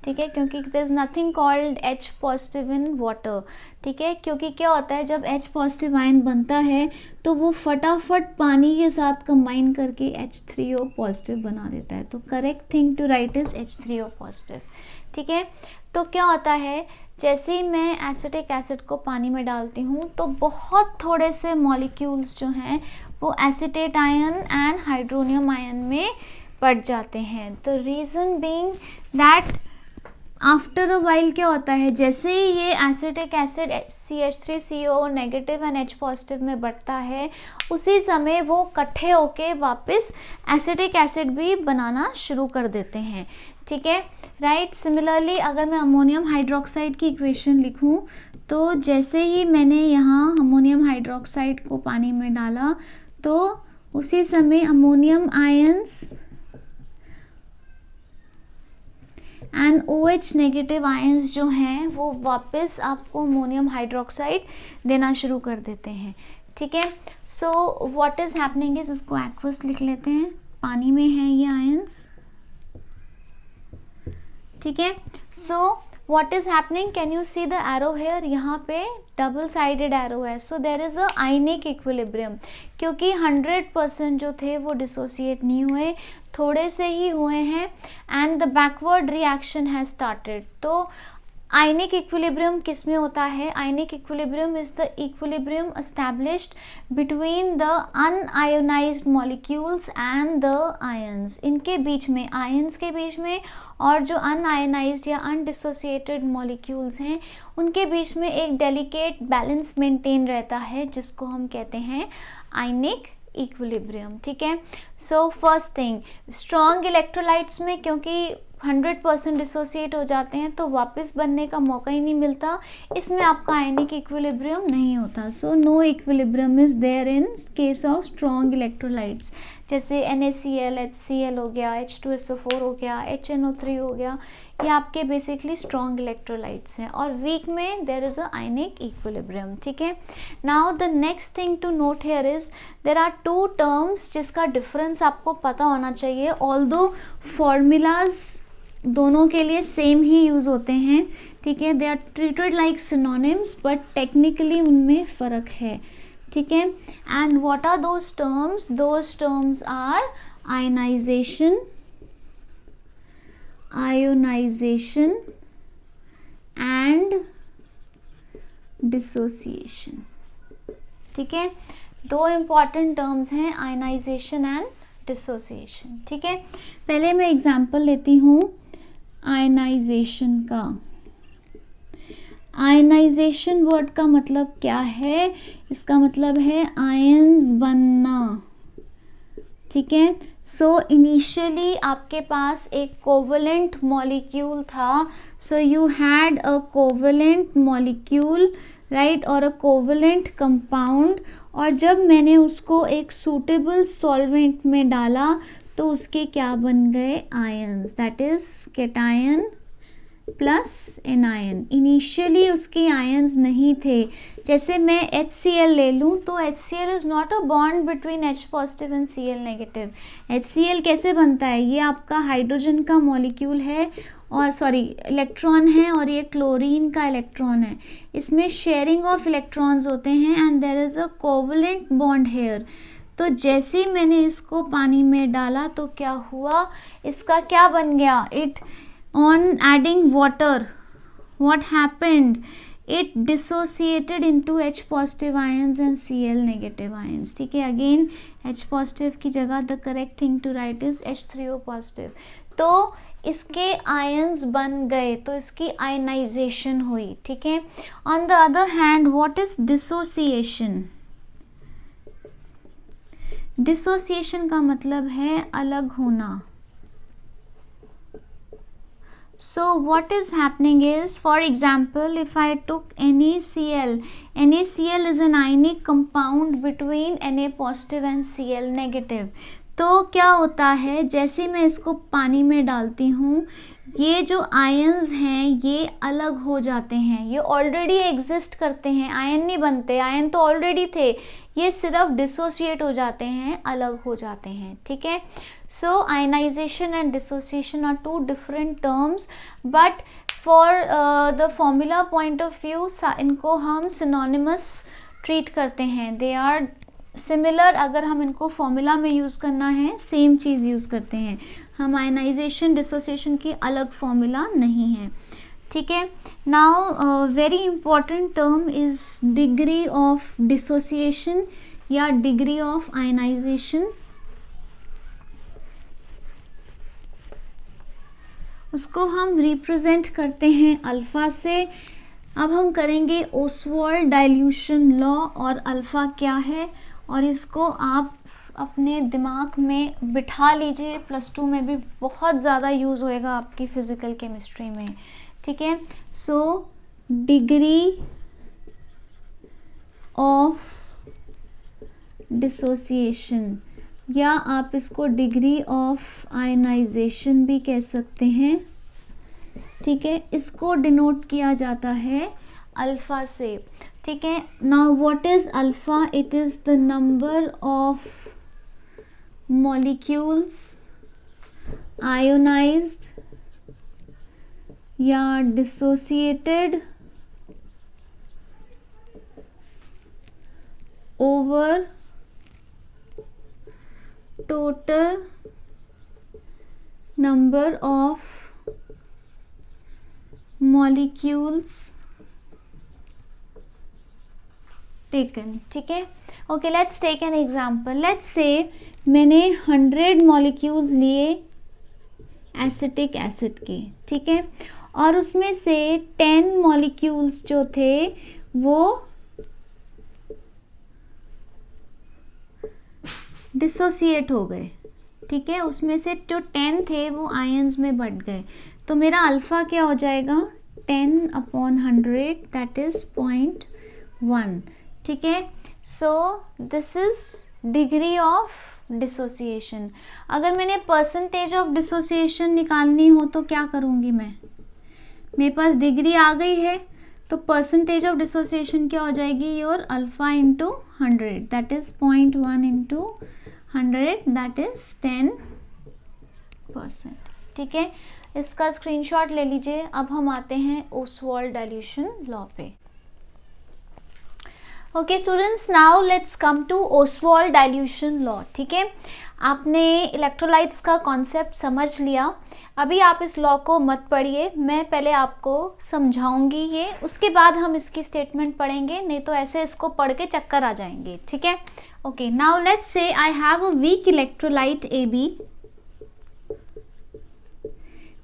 ठीक है, क्योंकि there is nothing called H positive in water. ठीक है, क्योंकि क्या होता है जब H पॉजिटिव आयन बनता है तो वो फटाफट पानी के साथ कंबाइन करके H3O पॉजिटिव बना देता है. तो correct thing to write is H3O positive. ठीक है, तो क्या होता है जैसे ही मैं एसिटिक एसिड को पानी में डालती हूँ तो बहुत थोड़े से मॉलिक्यूल्स जो हैं वो acetate ion and hydronium ion में बढ़ जाते हैं. The reason being that after a while क्या होता है, जैसे ही ये acetic acid CH3CO negative and H positive में बढ़ता है, उसी समय वो इकट्ठे होके वापस एसिटिक एसिड भी बनाना शुरू कर देते हैं. ठीक है, राइट. सिमिलरली अगर मैं अमोनियम हाइड्रोक्साइड की इक्वेशन लिखूं तो जैसे ही मैंने यहाँ अमोनियम हाइड्रोक्साइड को पानी में डाला तो उसी समय ammonium ions and OH negative ions जो हैं वो वापस आपको अमोनियम हाइड्रोक्साइड देना शुरू कर देते हैं. ठीक है, so what is happening is, इसको एक्वस लिख लेते हैं, पानी में है ये आयंस. ठीक है, सो what is happening, can you see the arrow here, यहाँ पे डबल साइडेड एरो है. सो there is a ionic equilibrium, क्योंकि 100% जो थे वो डिसोसिएट नहीं हुए, थोड़े से ही हुए हैं and the backward reaction has started. तो आयनिक इक्विलिब्रियम किस में होता है, ionic equilibrium is the equilibrium established between the unionised molecules and the ions. इनके बीच में, आयंस के बीच में और जो अनआयोनाइज्ड या अनडिसोसिएटेड मॉलिक्यूल्स हैं उनके बीच में एक डेलिकेट बैलेंस मेंटेन रहता है जिसको हम कहते हैं आयनिक इक्विलिब्रियम. ठीक है, so first thing, strong electrolytes में क्योंकि 100% डिसोसिएट हो जाते हैं तो वापस बनने का मौका ही नहीं मिलता, इसमें आपका आयनिक इक्विलिब्रियम नहीं होता. So no equilibrium is there in case of strong electrolytes, जैसे NaCl, HCl हो गया, H2SO4 हो गया, HNO3 हो गया, ये आपके बेसिकली स्ट्रॉन्ग इलेक्ट्रोलाइट्स हैं. और वीक में there is a ionic equilibrium. ठीक है, now the next thing to note here is there are 2 terms जिसका डिफरेंस आपको पता होना चाहिए. ऑल्दो फॉर्मूलाज दोनों के लिए सेम ही यूज़ होते हैं. ठीक है, they are treated like synonyms but technically उनमें फ़र्क है. ठीक है, and what are those terms are ionisation and dissociation. ठीक है, 2 इम्पॉर्टेंट टर्म्स हैं, आयनाइजेशन एंड डिसोसिएशन. ठीक है, पहले मैं एग्जांपल लेती हूँ आयनाइजेशन का. आयनाइजेशन वर्ड का मतलब क्या है, इसका मतलब है आयंस बनना. ठीक है, सो इनिशियली आपके पास एक कोवलेंट मॉलिक्यूल था, so you had a covalent molecule, right, और अ कोवलेंट कंपाउंड, और जब मैंने उसको एक सूटेबल सॉल्वेंट में डाला तो उसके क्या बन गए, ions, that is cation plus anion. Initially उसके आयन्स नहीं थे। जैसे मैं HCl ले लूँ तो HCl is not a bond between H positive and Cl negative. HCl कैसे बनता है? ये आपका हाइड्रोजन का मॉलिक्यूल है और इलेक्ट्रॉन है और ये क्लोरीन का इलेक्ट्रॉन है। इसमें शेयरिंग ऑफ इलेक्ट्रॉन्स होते हैं and there is a covalent bond here. तो जैसे ही मैंने इसको पानी में डाला तो क्या हुआ, इसका क्या बन गया? It on adding water what happened, it dissociated into H positive ions and Cl negative ions। ठीक है, अगेन H positive की जगह the correct thing to write is H3O positive। तो इसके आयन्स बन गए, तो इसकी आयनाइजेशन हुई। ठीक है, on the other hand what is dissociation? Dissociation का मतलब है अलग होना। So what is happening is, for example, if I took NaCl, NaCl is an ionic compound between Na positive and Cl negative। तो क्या होता है, जैसे मैं इसको पानी में डालती हूँ, ये जो आयन्स हैं ये अलग हो जाते हैं। ये ऑलरेडी एग्जिस्ट करते हैं, आयन नहीं बनते, आयन तो ऑलरेडी थे, ये सिर्फ डिसोसिएट हो जाते हैं, अलग हो जाते हैं। ठीक है, so ionization and dissociation are two different terms, but for the formula point of view इनको हम सिनोनिमस ट्रीट करते हैं। They are similar. अगर हम इनको फॉर्मूला में यूज़ करना है, सेम चीज़ यूज़ करते हैं हम। आयनाइजेशन डिसोसिएशन की अलग फॉर्मूला नहीं है। ठीक है, now very important term is degree of dissociation या डिग्री ऑफ आयनाइजेशन। उसको हम रिप्रेजेंट करते हैं अल्फ़ा से। अब हम करेंगे ओसवाल्ड डाइल्यूशन लॉ, और अल्फ़ा क्या है और इसको आप अपने दिमाग में बिठा लीजिए। +2 में भी बहुत ज़्यादा यूज़ होएगा आपकी फ़िज़िकल केमिस्ट्री में। ठीक है, सो डिग्री ऑफ डिसोसिएशन, या आप इसको डिग्री ऑफ आयनाइजेशन भी कह सकते हैं। ठीक है, इसको डिनोट किया जाता है अल्फ़ा से। ठीक है, now what is alpha? It is the number of molecules ionized या dissociated over total number of molecules taken। ठीक है, okay, let's take an example. Let's say मैंने 100 मॉलिक्यूल्स लिए एसिटिक एसिड के। ठीक है, और उसमें से 10 मॉलिक्यूल्स जो थे वो डिसोसिएट हो गए। ठीक है, उसमें से जो 10 थे वो आयन्स में बट गए। तो मेरा अल्फ़ा क्या हो जाएगा? 10/100, दैट इज़ 0.1। ठीक है, so this is degree of dissociation. अगर मैंने परसेंटेज ऑफ डिसोसिएशन निकालनी हो तो क्या करूँगी मैं? मेरे पास डिग्री आ गई है, तो परसेंटेज ऑफ डिसोसिएशन क्या हो जाएगी? Your alpha into 100, that is 0.1 into 100, that is 10%। ठीक है, इसका स्क्रीनशॉट ले लीजिए। अब हम आते हैं ओसवाल्ड डाइल्यूशन लॉ पे। Okay students, now let's come to Ostwald dilution law. ठीक है, आपने इलेक्ट्रोलाइट्स का कॉन्सेप्ट समझ लिया। अभी आप इस लॉ को मत पढ़िए, मैं पहले आपको समझाऊंगी ये, उसके बाद हम इसकी स्टेटमेंट पढ़ेंगे, नहीं तो ऐसे इसको पढ़ के चक्कर आ जाएंगे। ठीक है, okay, now let's say I have a weak electrolyte AB।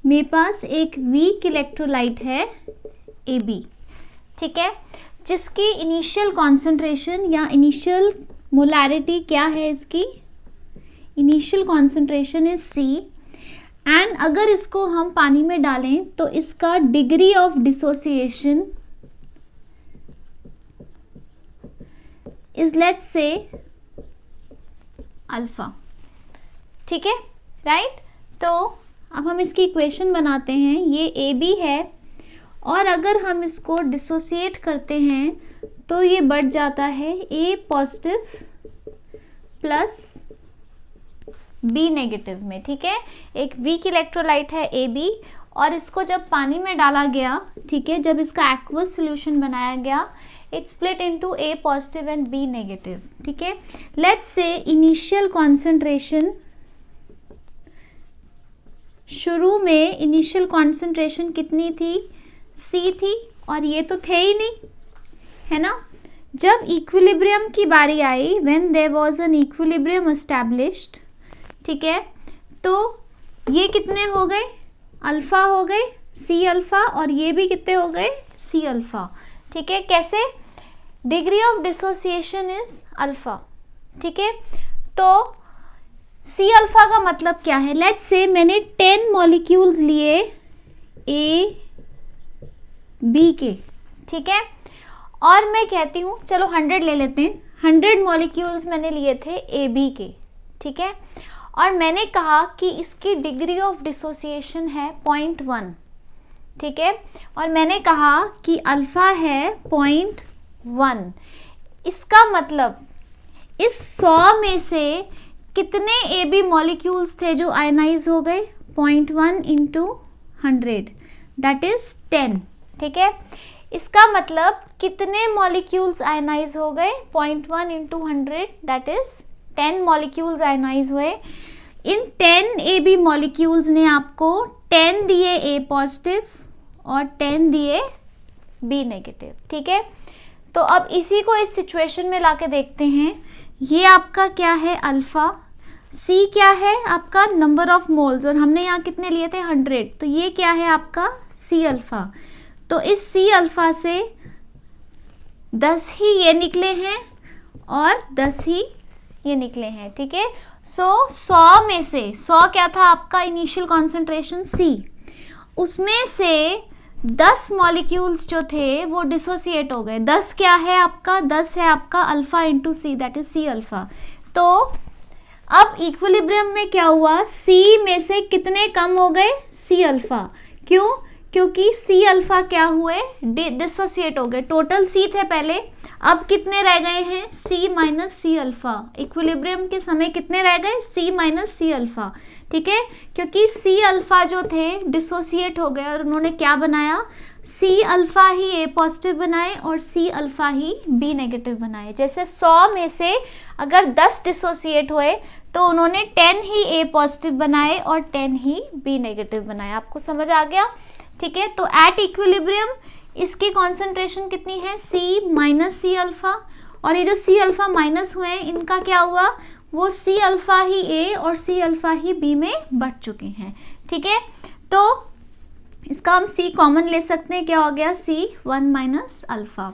मेरे पास एक वीक इलेक्ट्रोलाइट है AB। ठीक है, जिसकी इनिशियल कॉन्सेंट्रेशन या इनिशियल मोलैरिटी क्या है? इसकी initial concentration is C, and अगर इसको हम पानी में डालें तो इसका degree of dissociation is let's से अल्फा। ठीक है, राइट? तो अब हम इसकी इक्वेशन बनाते हैं, ये ए बी है और अगर हम इसको डिसोसिएट करते हैं तो ये बढ़ जाता है ए पॉजिटिव प्लस बी नेगेटिव में, ठीक है। एक वीक इलेक्ट्रोलाइट है ए बी और इसको जब पानी में डाला गया, ठीक है, जब इसका एक्वस सॉल्यूशन बनाया गया, it split into A positive and B negative, ठीक है। लेट्स से इनिशियल कॉन्सेंट्रेशन, शुरू में इनिशियल कॉन्सेंट्रेशन कितनी थी, सी थी, और ये तो थे ही नहीं, है ना। जब इक्विलिब्रियम की बारी आई, when there was an equilibrium established, ठीक है, तो ये कितने हो गए, अल्फा हो गए, सी अल्फा, और ये भी कितने हो गए, सी अल्फा, ठीक है। कैसे, degree of dissociation is alpha, ठीक है। तो सी अल्फा का मतलब क्या है, लेट्स से मैंने 10 मॉलिक्यूल्स लिए ए बी के, ठीक है, और मैं कहती हूँ चलो 100 ले लेते हैं, 100 मॉलिक्यूल्स मैंने लिए थे ए बी के, ठीक है, और मैंने कहा कि इसकी डिग्री ऑफ डिसोसिएशन है 0.1, ठीक है, और मैंने कहा कि अल्फा है 0.1। इसका मतलब इस 100 में से कितने ए बी मॉलिक्यूल्स थे जो आयनाइज हो गए, 0.1 इंटू 100 दैट इज 10, ठीक है। इसका मतलब कितने मॉलिक्यूल्स आयनाइज हो गए, 0.1 into 100 that is 10 molecules ionise हुए। इन 10 ए बी मॉलिक्यूल्स ने आपको 10 दिए ए पॉजिटिव और 10 दिए बी नेगेटिव, ठीक है। तो अब इसी को इस सिचुएशन में लाके देखते हैं, ये आपका क्या है, अल्फा, सी क्या है आपका, नंबर ऑफ मोल्स, और हमने यहाँ कितने लिए थे, 100, तो ये क्या है आपका सी अल्फा। तो इस सी अल्फा से 10 ही ये निकले हैं और 10 ही ये निकले हैं, ठीक है। सो 100 में से, 100 क्या था आपका इनिशियल कॉन्सेंट्रेशन सी, उसमें से 10 मॉलिक्यूल्स जो थे वो डिसोसिएट हो गए। 10 क्या है आपका, 10 है आपका alpha into C that is C alpha. तो अब इक्विलिब्रियम में क्या हुआ, सी में से कितने कम हो गए, सी अल्फा, क्यों, क्योंकि सी अल्फा क्या हुए, डिसोसिएट हो गए। टोटल सी थे पहले, अब कितने रह गए हैं, सी माइनस सी अल्फा। इक्विलिब्रियम के समय कितने रह गए, सी माइनस सी अल्फा, ठीक है, क्योंकि सी अल्फा जो थे डिसोसिएट हो गए और उन्होंने क्या बनाया, सी अल्फा ही ए पॉजिटिव बनाए और सी अल्फा ही बी नेगेटिव बनाए। जैसे 100 में से अगर 10 डिसोसिएट हुए तो उन्होंने 10 ही ए पॉजिटिव बनाए और 10 ही बी नेगेटिव बनाए। आपको समझ आ गया, ठीक है। तो एट इक्विलिब्रियम इसकी कॉन्सेंट्रेशन कितनी है, सी माइनस सी अल्फा, और ये जो सी अल्फा माइनस हुए हैं इनका क्या हुआ, वो सी अल्फा ही ए और सी अल्फा ही बी में बढ़ चुके हैं, ठीक है। तो इसका हम सी कॉमन ले सकते हैं, क्या हो गया, सी 1 माइनस अल्फा।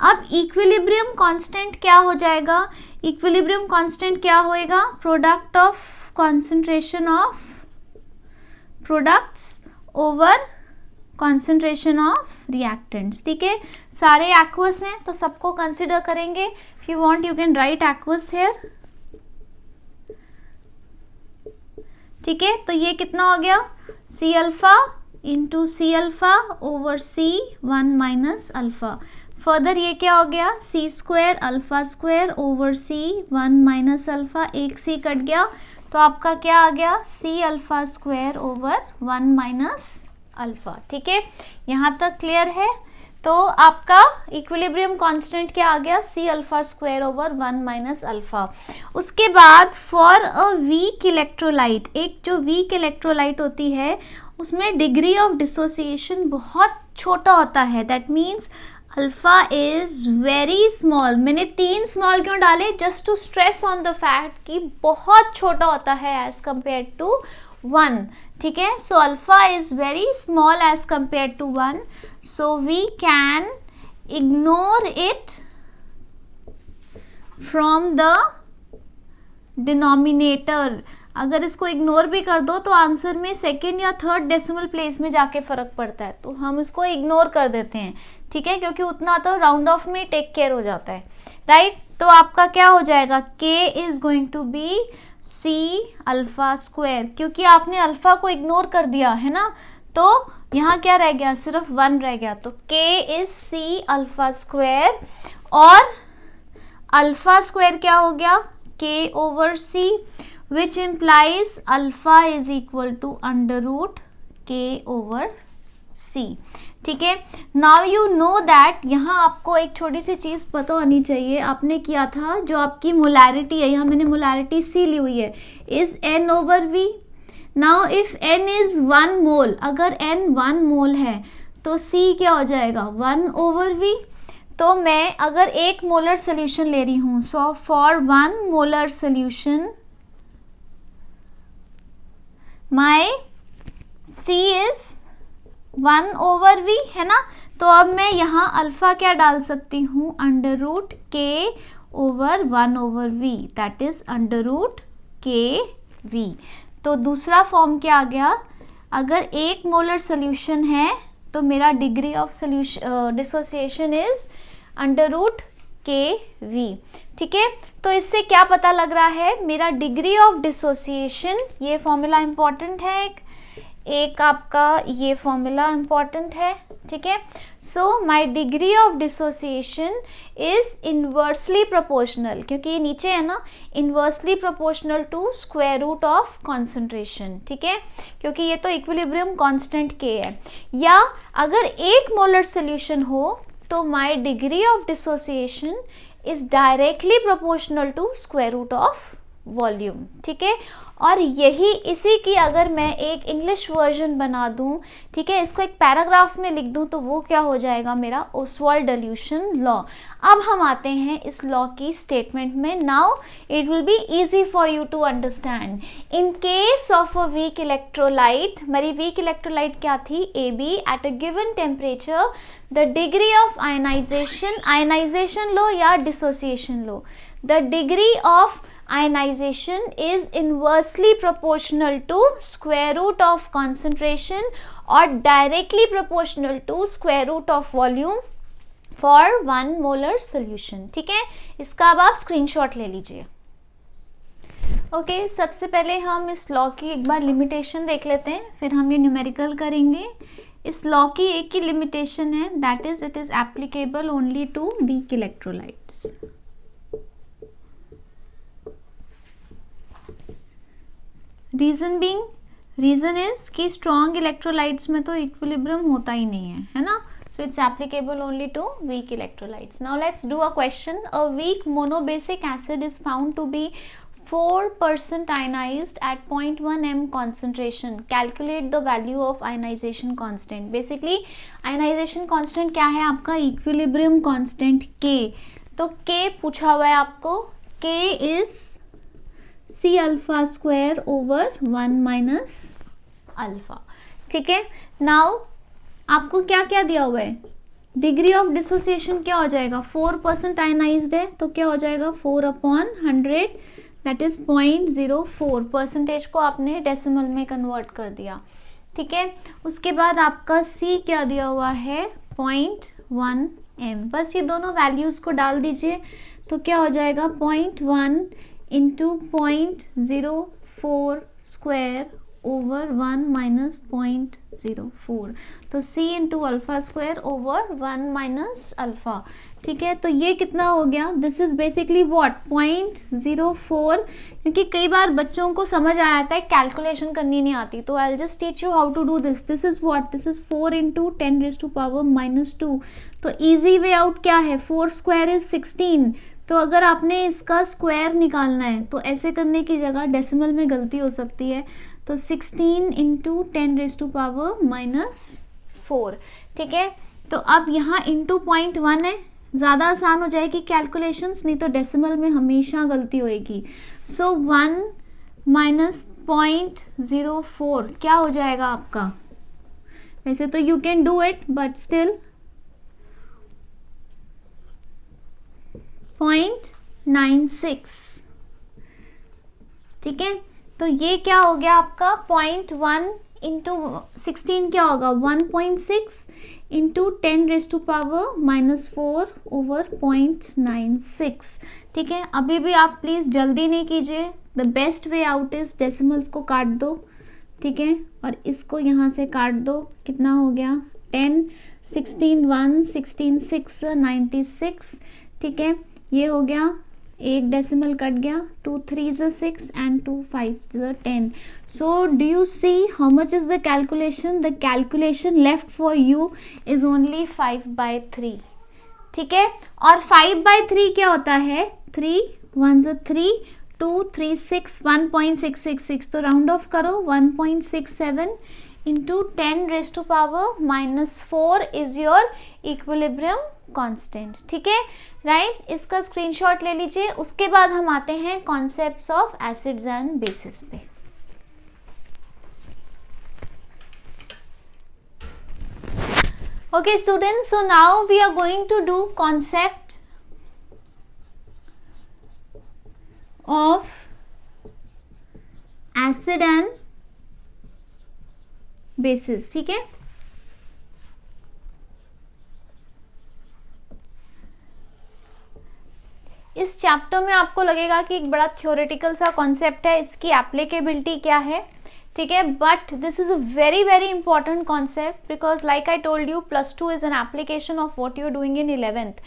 अब इक्विलिब्रियम कांस्टेंट क्या हो जाएगा, इक्विलिब्रियम कांस्टेंट क्या होएगा, product of concentration of products over concentration of reactants, ठीक है। सारे एक्वस हैं तो सबको कंसिडर करेंगे, if you want you can write aqueous here, ठीक है। तो ये कितना हो गया, C alpha into C alpha over C 1 minus alpha. Further ये क्या हो गया, C square alpha square over C 1 minus alpha, एक सी कट गया तो आपका क्या आ गया, C alpha square over 1 minus alpha, ठीक है। यहाँ तक क्लियर है। तो आपका इक्विलिब्रियम कांस्टेंट क्या आ गया, C alpha square over 1 minus alpha. उसके बाद फॉर अ वीक इलेक्ट्रोलाइट, एक जो वीक इलेक्ट्रोलाइट होती है उसमें डिग्री ऑफ डिसोसिएशन बहुत छोटा होता है, that means alpha is very small. मैंने 3 स्मॉल क्यों डाले, just to stress on the fact कि बहुत छोटा होता है एज कंपेयर टू 1, ठीक है। So alpha is very small as compare to 1, so we can ignore it from the denominator. अगर इसको इग्नोर भी कर दो तो आंसर में सेकेंड या थर्ड डेसिमल प्लेस में जाके फर्क पड़ता है, तो हम इसको इग्नोर कर देते हैं, ठीक है, क्योंकि उतना तो राउंड ऑफ में टेक केयर हो जाता है, राइट। तो आपका क्या हो जाएगा, k is going to be C alpha square, क्योंकि आपने अल्फा को इग्नोर कर दिया है ना, तो यहाँ क्या रह गया, सिर्फ 1 रह गया, तो k is C alpha square, और अल्फा स्क्वायर क्या हो गया, k over c, which implies alpha is equal to under root k over c। ठीक है, नाउ यू नो दैट, यहाँ आपको एक छोटी सी चीज़ पता होनी चाहिए, आपने किया था जो आपकी मोलैरिटी है, यहाँ मैंने मोलैरिटी c ली हुई है, is n over v। Now if n is 1 मोल, अगर n 1 मोल है तो c क्या हो जाएगा, 1 ओवर v। तो मैं अगर 1 मोलर सोल्यूशन ले रही हूँ, so for 1 molar solution my c is 1 over v, है ना। तो अब मैं यहाँ अल्फा क्या डाल सकती हूँ, under root k over 1 over v, that is under root k v। तो दूसरा फॉर्म क्या आ गया, अगर 1 मोलर सोल्यूशन है तो मेरा degree of solution dissociation is under root K V. ठीक है, तो इससे क्या पता लग रहा है, मेरा डिग्री ऑफ डिसोसिएशन, ये फॉर्मूला इंपॉर्टेंट है, एक आपका ये फॉर्मूला इंपॉर्टेंट है। ठीक है, so my degree of dissociation is inversely proportional, क्योंकि ये नीचे है ना, inversely proportional to square root of concentration. ठीक है, क्योंकि ये तो इक्विलिब्रियम कांस्टेंट के है, या अगर 1 मोलर सोल्यूशन हो तो my degree of dissociation is directly proportional to square root of volume. ठीक है, और यही इसी की अगर मैं एक इंग्लिश वर्जन बना दूं, ठीक है, इसको एक पैराग्राफ में लिख दूं, तो वो क्या हो जाएगा, मेरा ओस्वाल्ड डिल्यूशन लॉ। अब हम आते हैं इस लॉ की स्टेटमेंट में। Now it will be easy for you to understand. In case of a weak electrolyte, मेरी वीक इलेक्ट्रोलाइट क्या थी, AB, at a given temperature the degree of ionization, ionization लो या डिसोसिएशन लो, the degree of ionization is inversely proportional to square root of concentration or directly proportional to square root of volume for 1 molar solution। ठीक है, इसका अब आप screenshot ले लीजिए। ओके, सबसे पहले हम इस लॉ की एक बार लिमिटेशन देख लेते हैं, फिर हम ये न्यूमेरिकल करेंगे। इस लॉ की एक ही लिमिटेशन है, that is it is applicable only to weak electrolytes. Reason is कि स्ट्रॉन्ग इलेक्ट्रोलाइट्स में तो इक्विलिब्रियम होता ही नहीं है ना, so it's applicable only to weak electrolytes। Now let's do a question। A weak monobasic acid is found to be 4% ionized at 0.1 m concentration। Calculate the value of ionization constant। Basically ionization constant क्या है आपका, equilibrium constant K। तो K पूछा हुआ है आपको, K is C alpha square over 1 minus alpha. ठीक है, नाउ आपको क्या क्या दिया हुआ है, डिग्री ऑफ डिसोसिएशन क्या हो जाएगा, 4% आयनाइज्ड है, तो क्या हो जाएगा 4/100, दैट इज 0.04। परसेंटेज को आपने डेसिमल में कन्वर्ट कर दिया। ठीक है, उसके बाद आपका C क्या दिया हुआ है, 0.1 m। बस ये दोनों वैल्यूज़ को डाल दीजिए, तो क्या हो जाएगा 0.1 इंटू 0.04 स्क्वायर ओवर 1 माइनस 0.04, तो C into alpha square over 1 minus alpha. ठीक है, तो ये कितना हो गया, दिस इज बेसिकली व्हाट, 0.04। क्योंकि कई बार बच्चों को समझ आ जाता है, कैलकुलेशन करनी नहीं आती, तो I just teach you how to do this. This is what, this is 4 into 10⁻⁻²। तो ईजी वे आउट क्या है, 4 स्क्वायर इज 16। तो अगर आपने इसका स्क्वायर निकालना है तो ऐसे करने की जगह डेसिमल में गलती हो सकती है, तो 16 इंटू 10⁻⁻4। ठीक है, तो अब यहाँ इंटू 0.1 है, ज़्यादा आसान हो जाएगी कैलकुलेशंस, नहीं तो डेसिमल में हमेशा गलती होएगी। सो 1 माइनस 0.04 क्या हो जाएगा आपका, वैसे तो you can do it but still 0.96। ठीक है, तो ये क्या हो गया आपका 0.1 इंटू 16 क्या होगा 1.6 इंटू 10⁻⁻4 ओवर 0.96। ठीक है, अभी भी आप प्लीज़ जल्दी नहीं कीजिए, the best way out is decimals को काट दो, ठीक है, और इसको यहाँ से काट दो, कितना हो गया 10, 16 1, 16 6, 96, ठीक है, ये हो गया, एक डेसिमल कट गया, 2 3 6 and 2 5 10. So do you see how much is the calculation? The calculation left for you is only 5/3, ठीक है, और 5/3 क्या होता है, 3 1 3, 2 3 6, 1.666, तो राउंड ऑफ करो, 1.67 into 10 raised to power -4 is your equilibrium constant, ठीक है, राइट, इसका स्क्रीनशॉट ले लीजिए. उसके बाद हम आते हैं concepts of acids and basis पे. Okay students, so now we are going to do concept of acid and bases, ठीक है. इस चैप्टर में आपको लगेगा कि एक बड़ा थ्योरेटिकल सा कॉन्सेप्ट है, इसकी एप्लीकेबिलिटी क्या है, ठीक है, but this is a very very important concept because like I told you +2 is an application of what you are doing in 11th.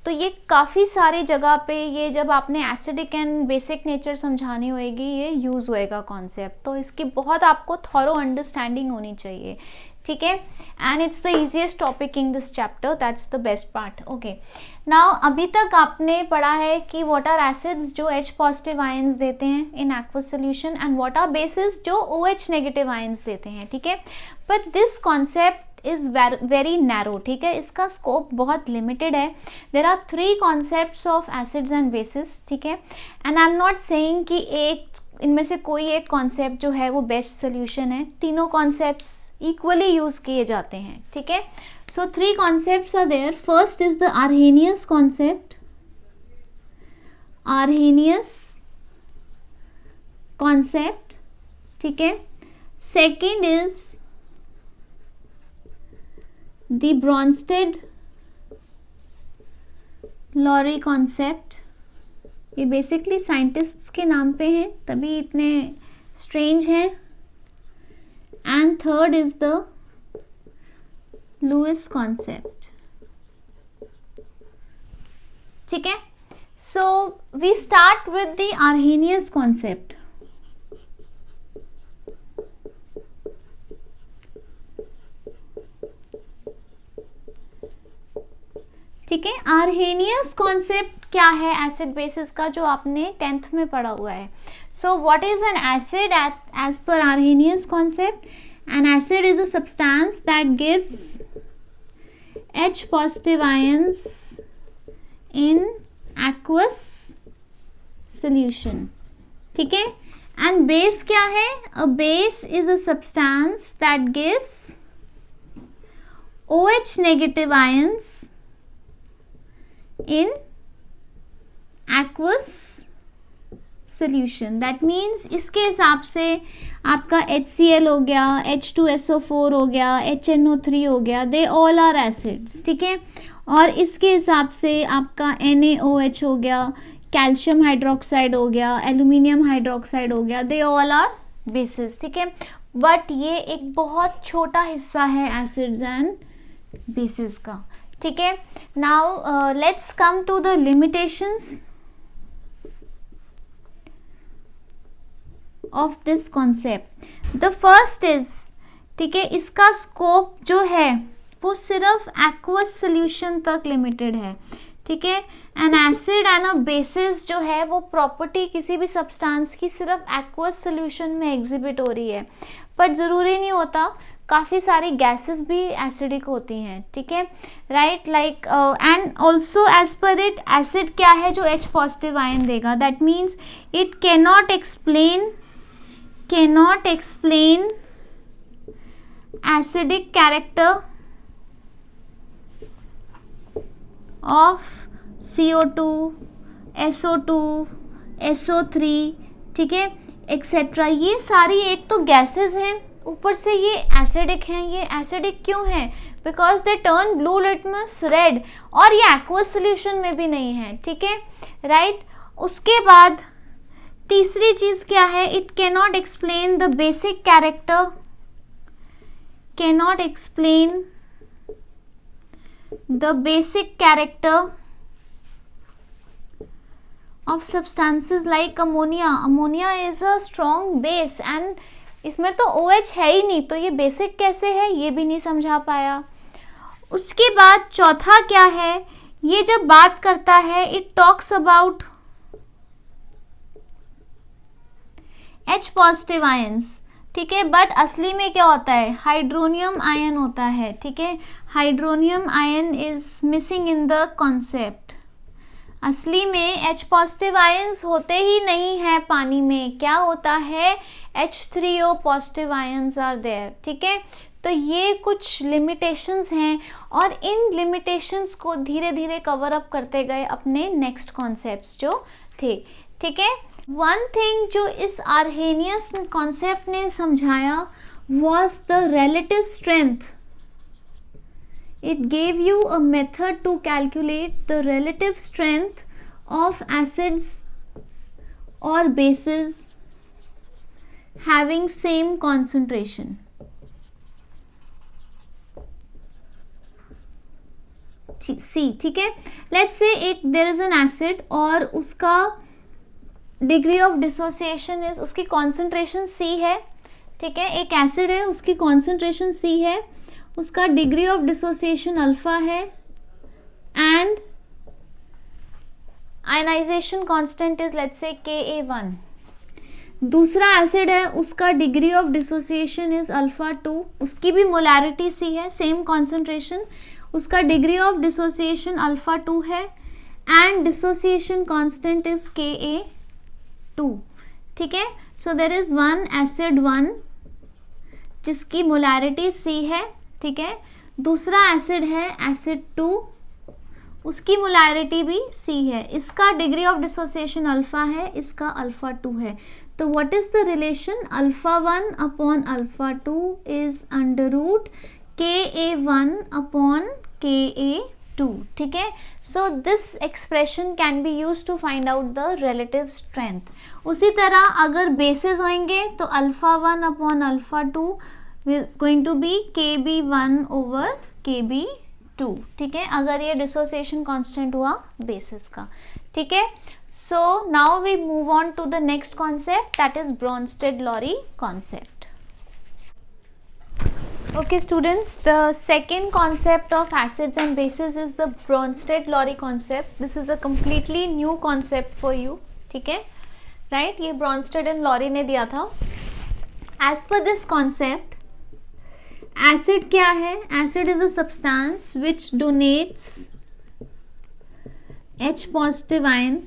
तो ये काफ़ी सारी जगह पे, ये जब आपने एसिडिक एंड बेसिक नेचर समझानी होएगी, ये यूज़ होएगा कॉन्सेप्ट, तो इसकी बहुत आपको थॉरो अंडरस्टैंडिंग होनी चाहिए, ठीक है, and it's the easiest topic in this chapter, that's the best part. Okay, now अभी तक आपने पढ़ा है कि व्हाट आर एसिड्स जो H पॉजिटिव आयंस देते हैं in aqueous solution and what are bases जो OH नेगेटिव आयंस देते हैं, ठीक है, but this concept is very narrow, ठीक है, इसका स्कोप बहुत लिमिटेड है. There are 3 concepts of acids and bases, ठीक है, and I am not saying कि एक इनमें से कोई एक कॉन्सेप्ट जो है वो बेस्ट सोल्यूशन है, तीनों कॉन्सेप्ट्स इक्वली यूज किए जाते हैं, ठीक है. So 3 concepts are there. First is the Arrhenius concept, Arrhenius concept, ठीक है. Second is the Bronsted Lowry concept. ये बेसिकली साइंटिस्ट्स के नाम पे हैं, तभी इतने स्ट्रेंज हैं. And third is the Lewis concept, ठीक है. So we start with the Arrhenius concept. ठीक है, आर्हेनियस कॉन्सेप्ट क्या है एसिड बेसिस का, जो आपने 10th में पढ़ा हुआ है. So what is an acid as per Arrhenius concept? An acid is a substance that gives H positive ions in aqueous solution, ठीक है. एंड बेस क्या है? A base is a substance that gives OH negative ions in aqueous solution. That means इसके हिसाब से आपका HCl हो गया, H2SO4 हो गया, HNO3 हो गया, they all are acids, ठीक है. और इसके हिसाब से आपका NaOH हो गया, कैल्शियम हाइड्रोक्साइड हो गया, एल्यूमिनियम हाइड्रोक्साइड हो गया, they all are bases, ठीक है. बट ये एक बहुत छोटा हिस्सा है एसिड्स एंड बेसिस का, ठीक है. Now let's come to the limitations of this concept. The first is, ठीक है, इसका स्कोप जो है वो सिर्फ एक्वस सॉल्यूशन तक लिमिटेड है, ठीक है. N acid and a basis जो है वो प्रॉपर्टी किसी भी सब्सटेंस की सिर्फ एक्वस सॉल्यूशन में एग्जिबिट हो रही है, पर ज़रूरी नहीं होता, काफ़ी सारी गैसेस भी एसिडिक होती हैं, ठीक है, right. Like and also as per it acid क्या है जो H पॉजिटिव आयन देगा, that means it cannot explain acidic character of CO2, SO2, SO3, ठीक है, एक्सेट्रा. ये सारी एक तो गैसेस हैं, ऊपर से ये एसिडिक हैं. ये एसिडिक क्यों है? Because they turn blue litmus red, और ये एक्वस सॉल्यूशन में भी नहीं है, ठीक है, राइट. उसके बाद तीसरी चीज क्या है, it cannot explain the basic character, cannot explain the basic character of substances like ammonia. Ammonia is a strong base and इसमें तो OH है ही नहीं, तो ये बेसिक कैसे है ये भी नहीं समझा पाया. उसके बाद चौथा क्या है, ये जब बात करता है it talks about H positive ions, ठीक है, बट असली में क्या होता है, हाइड्रोनियम आयन होता है, ठीक है. Hydronium ion is missing in the concept. असली में H पॉजिटिव आयंस होते ही नहीं है पानी में, क्या होता है, H3O positive ions are there, ठीक है. तो ये कुछ लिमिटेशंस हैं और इन लिमिटेशंस को धीरे धीरे कवर अप करते गए अपने नेक्स्ट कॉन्सेप्ट्स जो थे, ठीक है. वन थिंग जो इस आर्हेनियस कॉन्सेप्ट ने समझाया was the relative strength. It gave you a method to calculate the relative strength of acids or bases having same concentration. C, ठीक है. Let's say एक there is an acid और उसका degree of dissociation is, उसकी concentration C है, ठीक है. एक एसिड है, उसकी कॉन्सेंट्रेशन C है, उसका डिग्री ऑफ डिसोसिएशन अल्फा है and ionization constant is let's say Ka1. दूसरा एसिड है, उसका degree of dissociation is alpha 2, उसकी भी मोलैरिटी C है, सेम कॉन्सेंट्रेशन, उसका डिग्री ऑफ डिसोसिएशन अल्फा 2 है and dissociation constant is Ka2, ठीक है. So there is one acid 1 जिसकी मोलैरिटी C है, ठीक है. दूसरा एसिड है एसिड 2, उसकी मोलैरिटी भी C है, इसका डिग्री ऑफ डिसोसिएशन अल्फा है, इसका अल्फा 2 है. तो what is the relation, alpha 1 upon alpha 2 is under root Ka1 upon Ka2, ठीक है. So this expression can be use to find out the relative strength. उसी तरह अगर बेसिस होंगे तो alpha 1 upon alpha 2 is going to be Kb1 over Kb2, ठीक है, अगर ये डिसोसिएशन कांस्टेंट हुआ बेसिस का, ठीक है. So now we move on to the next concept that is Bronsted Lowry concept. Okay students, the second concept of acids and bases is the Bronsted-Lowry concept. This is a completely new concept for you, ठीक है, right? ये Bronsted and Lowry ने दिया था. As per this concept, acid क्या है, acid is a substance which donates H positive ion,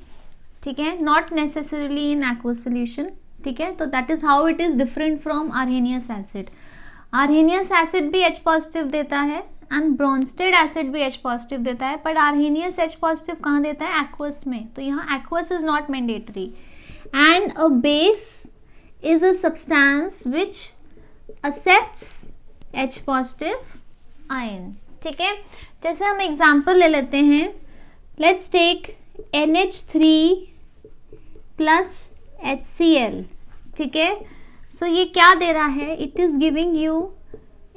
ठीक है, not necessarily in aqueous solution, ठीक है. तो that is how it is different from Arrhenius acid. Arrhenius acid भी H पॉजिटिव देता है एंड ब्रोंस्टेड एसिड भी H पॉजिटिव देता है, पर आर्हेनियस H पॉजिटिव कहाँ देता है, एक्वस में. तो यहाँ aqueous is not mandatory. And a base is a substance which accepts H positive ion, ठीक है. जैसे हम एग्जांपल ले लेते हैं, let's take NH3 plus HCl, ठीक है. सो ये क्या दे रहा है, it is giving you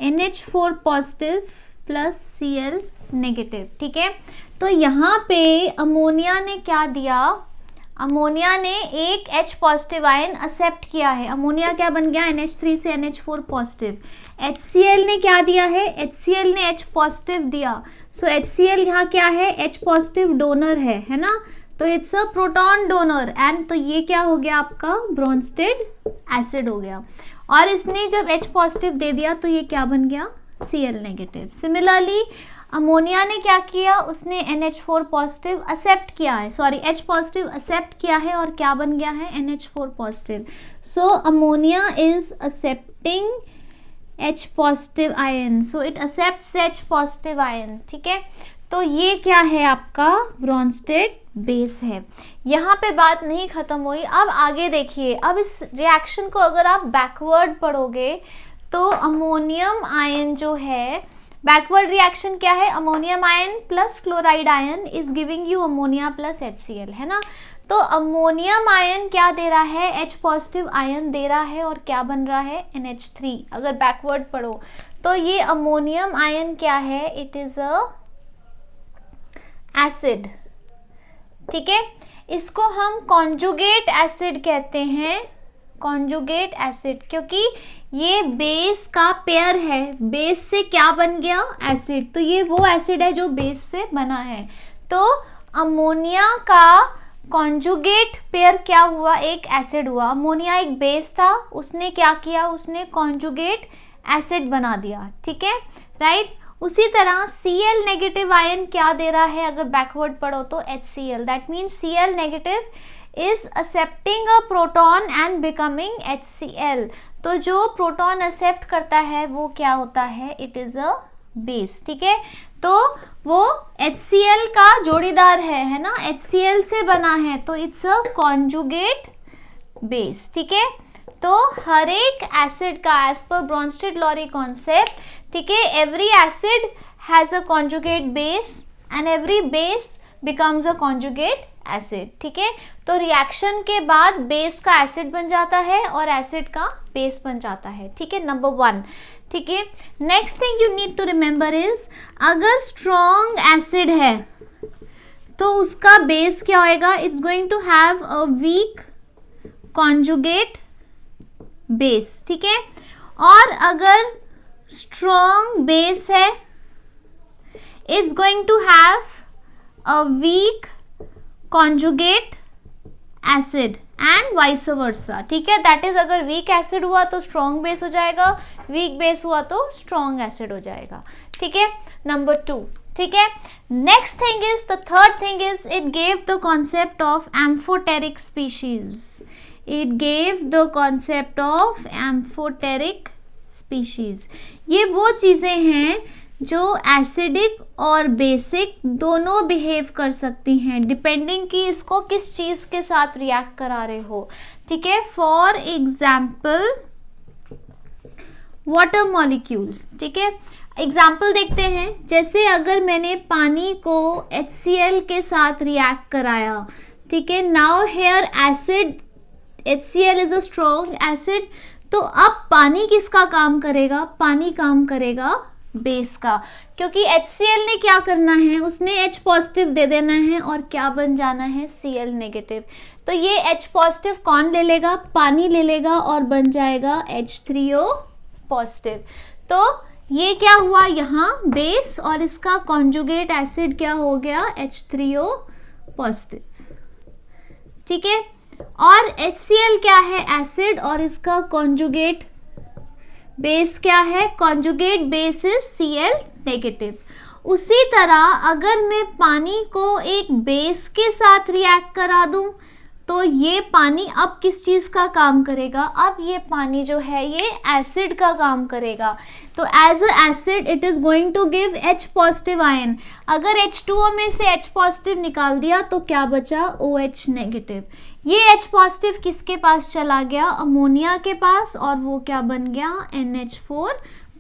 NH4 positive plus Cl negative, ठीक है. तो यहाँ पे अमोनिया ने क्या दिया, अमोनिया ने एक H पॉजिटिव आयन एक्सेप्ट किया है. अमोनिया क्या बन गया, NH3 से NH4 पॉजिटिव. HCl ने क्या दिया है, HCl ने H पॉजिटिव दिया. सो HCl यहाँ क्या है, H पॉजिटिव डोनर है ना. तो it's a proton donor and तो ये क्या हो गया आपका, ब्रोंस्टेड एसिड हो गया. और इसने जब H पॉजिटिव दे दिया तो ये क्या बन गया, Cl नेगेटिव. सिमिलरली अमोनिया ने क्या किया, उसने NH4 पॉजिटिव एक्सेप्ट किया है, सॉरी H पॉजिटिव एक्सेप्ट किया है और क्या बन गया है, NH4 positive. So ammonia is accepting H positive ion, so it accepts H positive ion, ठीक है. तो ये क्या है आपका ब्रोंस्टेड बेस है. यहाँ पे बात नहीं खत्म हुई, अब आगे देखिए. अब इस रिएक्शन को अगर आप बैकवर्ड पढ़ोगे तो अमोनियम आयन जो है बैकवर्ड रिएक्शन क्या है, ammonium ion plus chloride ion is giving you ammonia plus HCl, है ना। तो अमोनियम आयन क्या दे रहा है, H पॉजिटिव आयन दे रहा है और क्या बन रहा है, NH3। अगर बैकवर्ड पढ़ो तो ये अमोनियम आयन क्या है, इट इज अ एसिड, ठीक है। इसको हम कॉन्जुगेट एसिड कहते हैं, कॉन्जुगेट एसिड, क्योंकि ये बेस का पेयर है, बेस से क्या बन गया, एसिड। तो ये वो एसिड है जो बेस से बना है। तो अमोनिया का कॉन्जुगेट पेयर क्या हुआ, एक एसिड हुआ। अमोनिया एक बेस था, उसने क्या किया, उसने कॉन्जुगेट एसिड बना दिया, ठीक है, राइट। उसी तरह Cl नेगेटिव आयन क्या दे रहा है, अगर बैकवर्ड पढ़ो तो HCl, that means Cl negative is accepting a proton and becoming HCl। तो जो प्रोटॉन एक्सेप्ट करता है वो क्या होता है, इट इज अ बेस, ठीक है। तो वो HCl का जोड़ीदार है ना, HCl से बना है, तो इट्स अ कॉन्जुगेट बेस, ठीक है। तो हर एक एसिड का एज पर ब्रोंस्टेड-लॉरी कॉन्सेप्ट, ठीक है, every acid has a conjugate base and every base becomes a conjugate acid, ठीक है। तो रिएक्शन के बाद बेस का एसिड बन जाता है और एसिड का बेस बन जाता है, ठीक है, नंबर 1, ठीक है। Next thing you need to remember is, अगर स्ट्रॉन्ग एसिड है तो उसका बेस क्या होएगा, it's going to have a weak conjugate base, ठीक है। और अगर स्ट्रॉन्ग बेस है, it's going to have a weak conjugate acid and vice versa, ठीक है। दैट इज, अगर वीक एसिड हुआ तो स्ट्रॉन्ग बेस हो जाएगा, वीक बेस हुआ तो स्ट्रॉन्ग एसिड हो जाएगा, ठीक है, नंबर 2, ठीक है। Next thing is, the third thing is, it gave the concept of amphoteric species, it gave the concept of amphoteric species। ये वो चीज़ें हैं जो एसिडिक और बेसिक दोनों बिहेव कर सकती हैं, डिपेंडिंग कि इसको किस चीज़ के साथ रिएक्ट करा रहे हो, ठीक है। फॉर एग्जाम्पल वाटर मॉलिक्यूल, ठीक है। एग्जाम्पल देखते हैं, जैसे अगर मैंने पानी को HCl के साथ रिएक्ट कराया, ठीक है, now here acid HCl is a strong acid, तो अब पानी किसका काम करेगा, पानी काम करेगा बेस का, क्योंकि HCl ने क्या करना है, उसने H पॉजिटिव दे देना है और क्या बन जाना है, Cl नेगेटिव। तो ये H पॉजिटिव कौन ले लेगा, पानी ले लेगा और बन जाएगा H3O पॉजिटिव। तो ये क्या हुआ यहाँ बेस, और इसका कॉन्जुगेट एसिड क्या हो गया, H3O पॉजिटिव, ठीक है। और HCl क्या है, एसिड, और इसका कॉन्जुगेट बेस क्या है, conjugate base is Cl negative. उसी तरह अगर मैं पानी को एक बेस के साथ रिएक्ट करा दूं तो ये पानी अब किस चीज़ का काम करेगा, अब ये पानी जो है ये एसिड का काम करेगा। तो as a acid it is going to give H positive ion. अगर H2O में से H पॉजिटिव निकाल दिया तो क्या बचा, OH नेगेटिव। ये H पॉजिटिव किसके पास चला गया, अमोनिया के पास, और वो क्या बन गया, NH4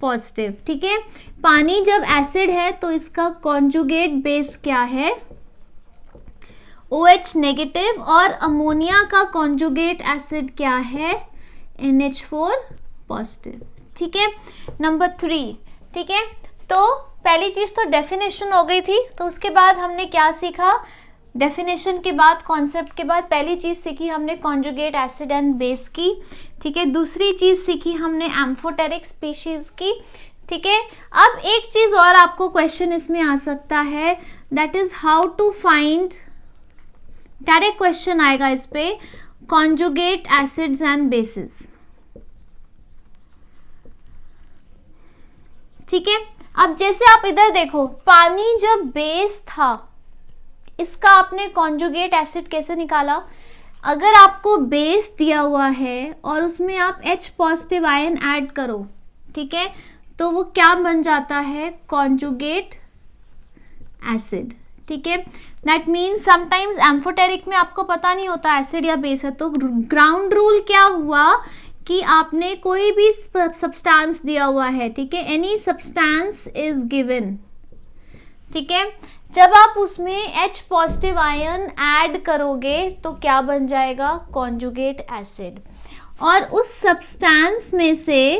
पॉजिटिव, ठीक है। पानी जब एसिड है तो इसका कॉन्जुगेट बेस क्या है, OH नेगेटिव, और अमोनिया का कॉन्जुगेट एसिड क्या है, NH4 पॉजिटिव, ठीक है। नंबर 3, ठीक है। तो पहली चीज़ तो डेफिनेशन हो गई थी, तो उसके बाद हमने क्या सीखा, डेफिनेशन के बाद, कॉन्सेप्ट के बाद पहली चीज़ सीखी हमने कॉन्जुगेट एसिड एंड बेस की, ठीक है। दूसरी चीज़ सीखी हमने एम्फोटेरिक स्पीशीज की, ठीक है। अब एक चीज़ और आपको क्वेश्चन इसमें आ सकता है, that is how to find, direct question आएगा इस पे, कॉन्जुगेट एसिड्स एंड बेसिस, ठीक है। अब जैसे आप इधर देखो, पानी जब बेस था, इसका आपने कॉन्जुगेट एसिड कैसे निकाला, अगर आपको बेस दिया हुआ है और उसमें आप H पॉजिटिव आयन ऐड करो, ठीक है, तो वो क्या बन जाता है, कॉन्जुगेट एसिड, ठीक है। दैट मीन्स समटाइम्स एम्फोटेरिक में आपको पता नहीं होता एसिड या बेस है, तो ग्राउंड रूल क्या हुआ कि आपने कोई भी सब्सटेंस दिया हुआ है, ठीक है, एनी सब्सटेंस इज गिवन, ठीक है, जब आप उसमें H पॉजिटिव आयन ऐड करोगे तो क्या बन जाएगा, कॉन्जुगेट एसिड। और उस सब्सटेंस में से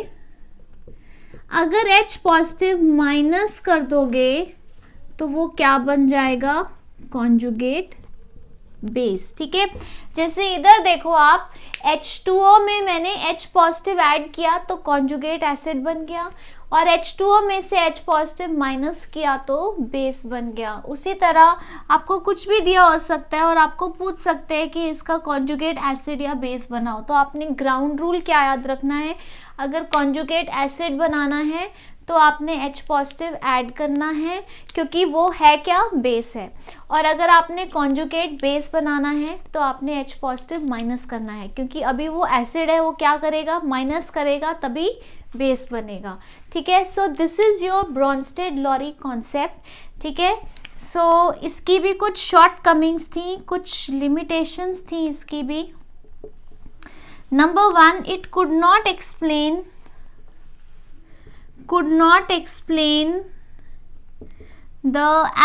अगर H पॉजिटिव माइनस कर दोगे तो वो क्या बन जाएगा, कॉन्जुगेट बेस, ठीक है। जैसे इधर देखो आप, H2O में मैंने H पॉजिटिव ऐड किया तो कॉन्जुगेट एसिड बन गया, और H2O में से H पॉजिटिव माइनस किया तो बेस बन गया। उसी तरह आपको कुछ भी दिया हो सकता है और आपको पूछ सकते हैं कि इसका कॉन्जुगेट एसिड या बेस बनाओ, तो आपने ग्राउंड रूल क्या याद रखना है, अगर कॉन्जुगेट एसिड बनाना है तो आपने H पॉजिटिव ऐड करना है, क्योंकि वो है क्या, बेस है। और अगर आपने कॉन्जुगेट बेस बनाना है तो आपने H पॉजिटिव माइनस करना है, क्योंकि अभी वो एसिड है, वो क्या करेगा, माइनस करेगा, तभी बेस बनेगा, ठीक है। So this is your Bronsted Lowry concept, ठीक है। सो इसकी भी कुछ शॉर्ट कमिंग्स थी, कुछ लिमिटेशंस थी इसकी भी। Number 1, it could not explain the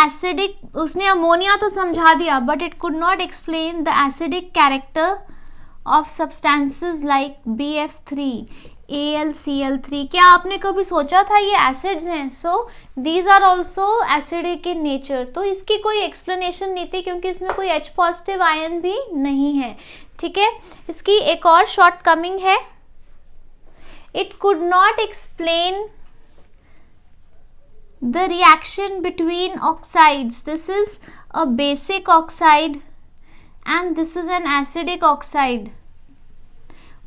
acidic, उसने अमोनिया तो समझा दिया, but it could not explain the acidic character of substances like BF3, AlCl3। क्या आपने कभी सोचा था ये एसिड्स हैं? So these are also acidic in nature. तो इसकी कोई एक्सप्लेनेशन नहीं थी, क्योंकि इसमें कोई H पॉजिटिव आयन भी नहीं है, ठीक है। इसकी एक और शॉर्ट कमिंग है, it could not explain the reaction between oxides. This is a basic oxide and this is an acidic oxide.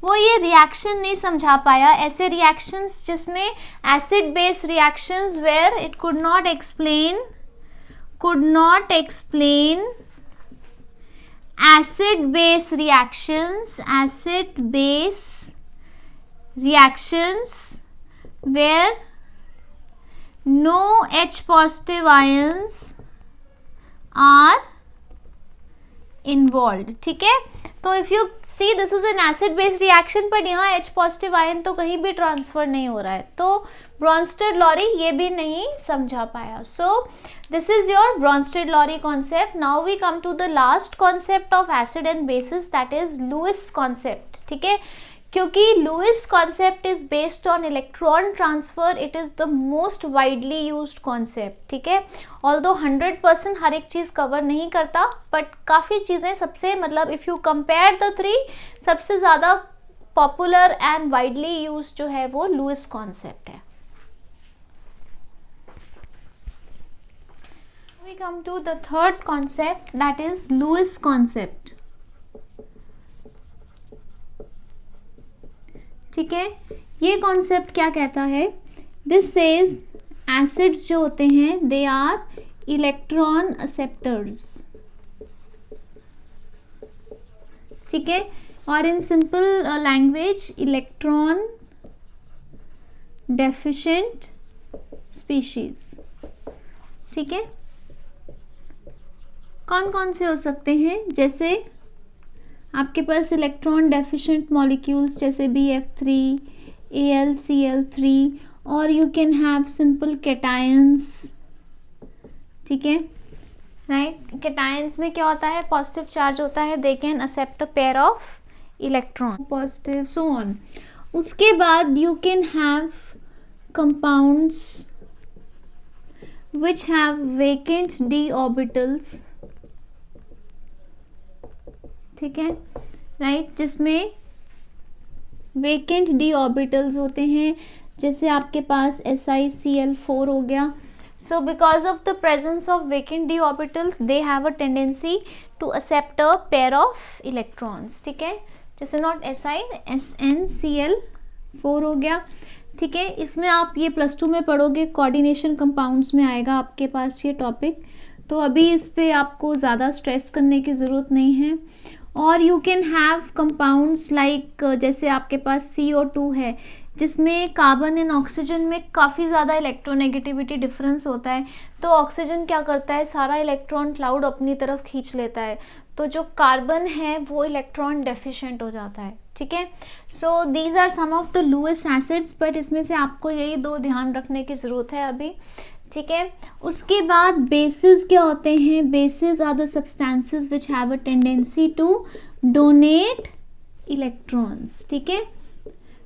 वो ये रिएक्शन नहीं समझा पाया, ऐसे रिएक्शंस जिसमें acid base reactions where it could not explain acid base reactions where no H positive ions are involved, ठीक है। तो if you see this is an acid based reaction, पर यहाँ H पॉजिटिव आयन तो कहीं भी transfer नहीं हो रहा है, तो ब्रॉन्स्टेड-लॉरी ये भी नहीं समझा पाया। So this is your Bronsted Lowry concept. Now we come to the last concept of acid and bases, that is Lewis concept, ठीक है। क्योंकि Lewis concept is based on electron transfer, it is the most widely used concept, ठीक है। Although 100% हर एक चीज़ cover नहीं करता, but काफ़ी चीज़ें सबसे, मतलब इफ़ यू कंपेयर द 3, सबसे ज़्यादा पॉपुलर एंड वाइडली यूज जो है वो लुईस कॉन्सेप्ट है। We come to the third concept, that is Lewis concept, ठीक है। ये कॉन्सेप्ट क्या कहता है, दिस सेज एसिड्स जो होते हैं दे आर इलेक्ट्रॉन एक्सेप्टर्स, ठीक है। और in simple language electron deficient species, ठीक है। कौन कौन से हो सकते हैं, जैसे आपके पास इलेक्ट्रॉन डेफिशिएंट मॉलिक्यूल्स जैसे BF3, AlCl3, और you can have simple cations, ठीक है, राइट। कैटायंस में क्या होता है, पॉजिटिव चार्ज होता है, they can accept a pair of electron, positive, so on. उसके बाद you can have compounds which have vacant d orbitals, ठीक है, राइट, जिसमें वेकेंट d ऑर्बिटल्स होते हैं, जैसे आपके पास SiCl4 हो गया। So because of the presence of vacant d orbitals they have a tendency to accept a pair of electrons, ठीक है, जैसे नॉट SnCl4 हो गया, ठीक है। इसमें आप ये +2 में पढ़ोगे, कोऑर्डिनेशन कंपाउंड्स में आएगा आपके पास ये टॉपिक, तो अभी इस पे आपको ज़्यादा स्ट्रेस करने की ज़रूरत नहीं है। और you can have compounds like, जैसे आपके पास CO2 है, जिसमें कार्बन एंड ऑक्सीजन में काफ़ी ज़्यादा इलेक्ट्रोनेगेटिविटी डिफरेंस होता है। तो ऑक्सीजन क्या करता है, सारा इलेक्ट्रॉन क्लाउड अपनी तरफ खींच लेता है, तो जो कार्बन है वो इलेक्ट्रॉन डेफिशिएंट हो जाता है। ठीक है, so these are some of the Lewis acids, but इसमें से आपको यही 2 ध्यान रखने की ज़रूरत है अभी। ठीक है, उसके बाद बेसिस क्या होते हैं, bases are the substances which have a tendency to donate electrons. ठीक है,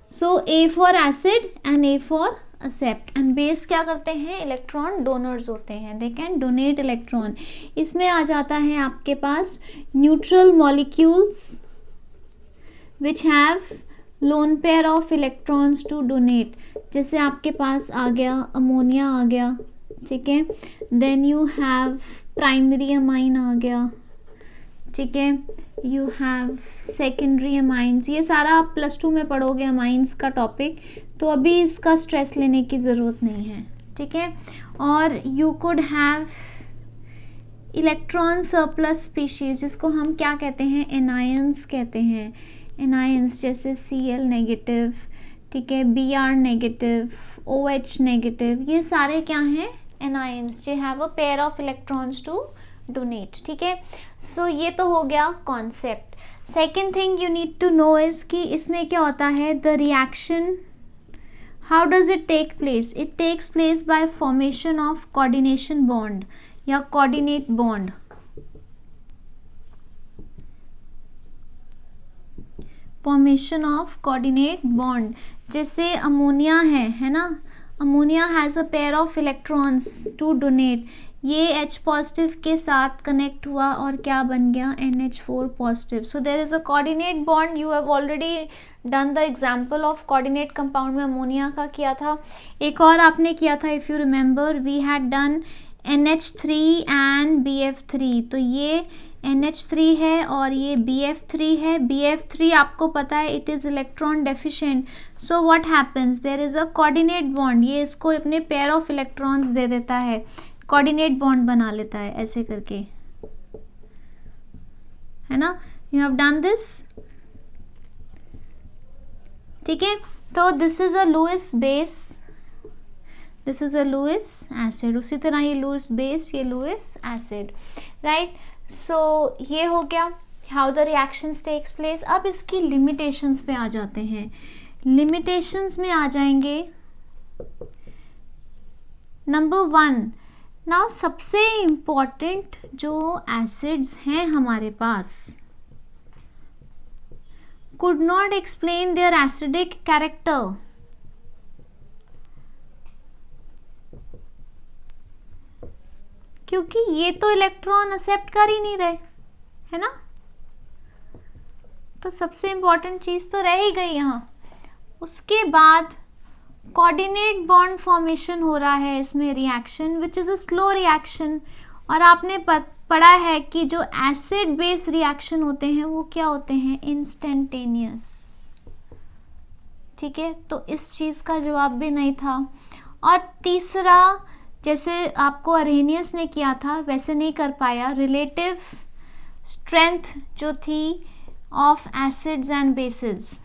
so A for acid and A for accept, and base क्या करते हैं, इलेक्ट्रॉन डोनर्स होते हैं, दे कैन डोनेट इलेक्ट्रॉन। इसमें आ जाता है आपके पास neutral molecules which have lone pair of electrons to donate, जैसे आपके पास आ गया अमोनिया आ गया। ठीक है, then you have primary amine आ गया। ठीक है, यू हैव सेकेंडरी अमाइंस, ये सारा आप +2 में पढ़ोगे अमाइंस का टॉपिक, तो अभी इसका स्ट्रेस लेने की ज़रूरत नहीं है। ठीक है, और you could have electron surplus species, जिसको हम क्या कहते हैं, एनायंस कहते हैं। एनायंस जैसे Cl नेगेटिव, ठीक है, Br नेगेटिव, OH नेगेटिव, ये सारे क्या हैं, anions, they have a pair of electrons to donate. ठीक है, सो ये तो हो गया concept. Second thing you need to know is कि इसमें क्या होता है, the reaction, how does it take place, it takes place by formation of coordination bond या coordinate bond. Formation of coordinate bond, जैसे अमोनिया है ना, ammonia has a pair of electrons to donate, ये H पॉजिटिव के साथ connect हुआ और क्या बन गया, NH4 positive. So there is a coordinate bond, you have already done the example of coordinate compound में अमोनिया का किया था। एक और आपने किया था, if you remember, we had done NH3 and BF3, तो ये NH3 है और ये BF3 है। BF3 आपको पता है it is electron deficient, so what happens, there is a coordinate bond, ये इसको अपने पेयर ऑफ इलेक्ट्रॉन्स दे देता है, कोऑर्डिनेट बॉन्ड बना लेता है ऐसे करके, है ना, यू हैव डन दिस। ठीक है, तो this is a Lewis base, this is a Lewis acid, उसी तरह ये लुईस बेस, ये लुईस एसिड, राइट। सो ये हो गया how the reactions takes place. अब इसकी लिमिटेशंस पे आ जाते हैं। लिमिटेशंस में आ जाएंगे नंबर 1, नाउ सबसे इम्पॉर्टेंट जो एसिड्स हैं हमारे पास, could not explain their acidic character, क्योंकि ये तो इलेक्ट्रॉन एक्सेप्ट कर ही नहीं रहे, है ना, तो सबसे इम्पॉर्टेंट चीज तो रह ही गई यहाँ। उसके बाद कोऑर्डिनेट बॉन्ड फॉर्मेशन हो रहा है इसमें reaction which is a slow reaction, और आपने पढ़ा है कि जो एसिड बेस रिएक्शन होते हैं वो क्या होते हैं, इंस्टेंटेनियस। ठीक है, तो इस चीज़ का जवाब भी नहीं था। और तीसरा, जैसे आपको अरेनियस ने किया था वैसे नहीं कर पाया, रिलेटिव स्ट्रेंथ जो थी of acids and basis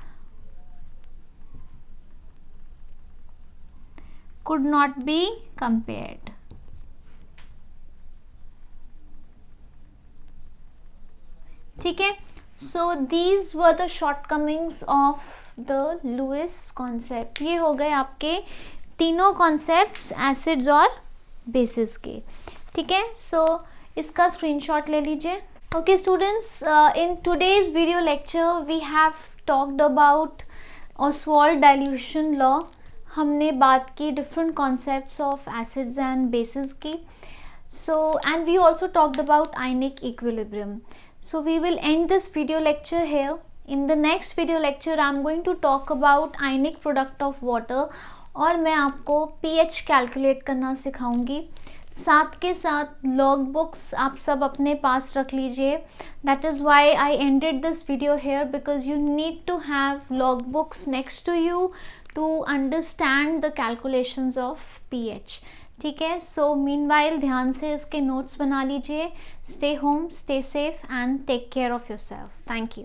could not be compared. ठीक है, so these were the shortcomings of the Lewis concept. ये हो गए आपके तीनों कॉन्सेप्ट्स एसिड्स और बेसिस के। ठीक है, so इसका स्क्रीनशॉट ले लीजिए। Okay students, in today's video lecture we have talked about Ostwald dilution law. हमने बात की different concepts of acids and bases की, so and we also talked about ionic equilibrium. So we will end this video lecture here. In the next video lecture I am going to talk about ionic product of water, और मैं आपको pH calculate करना सिखाऊंगी। साथ के साथ log books आप सब अपने पास रख लीजिए। That is why I ended this video here, because you need to have log books next to you to understand the calculations of pH. ठीक है, सो मीनवाइल ध्यान से इसके नोट्स बना लीजिए। Stay home, stay safe and take care of yourself. Thank you.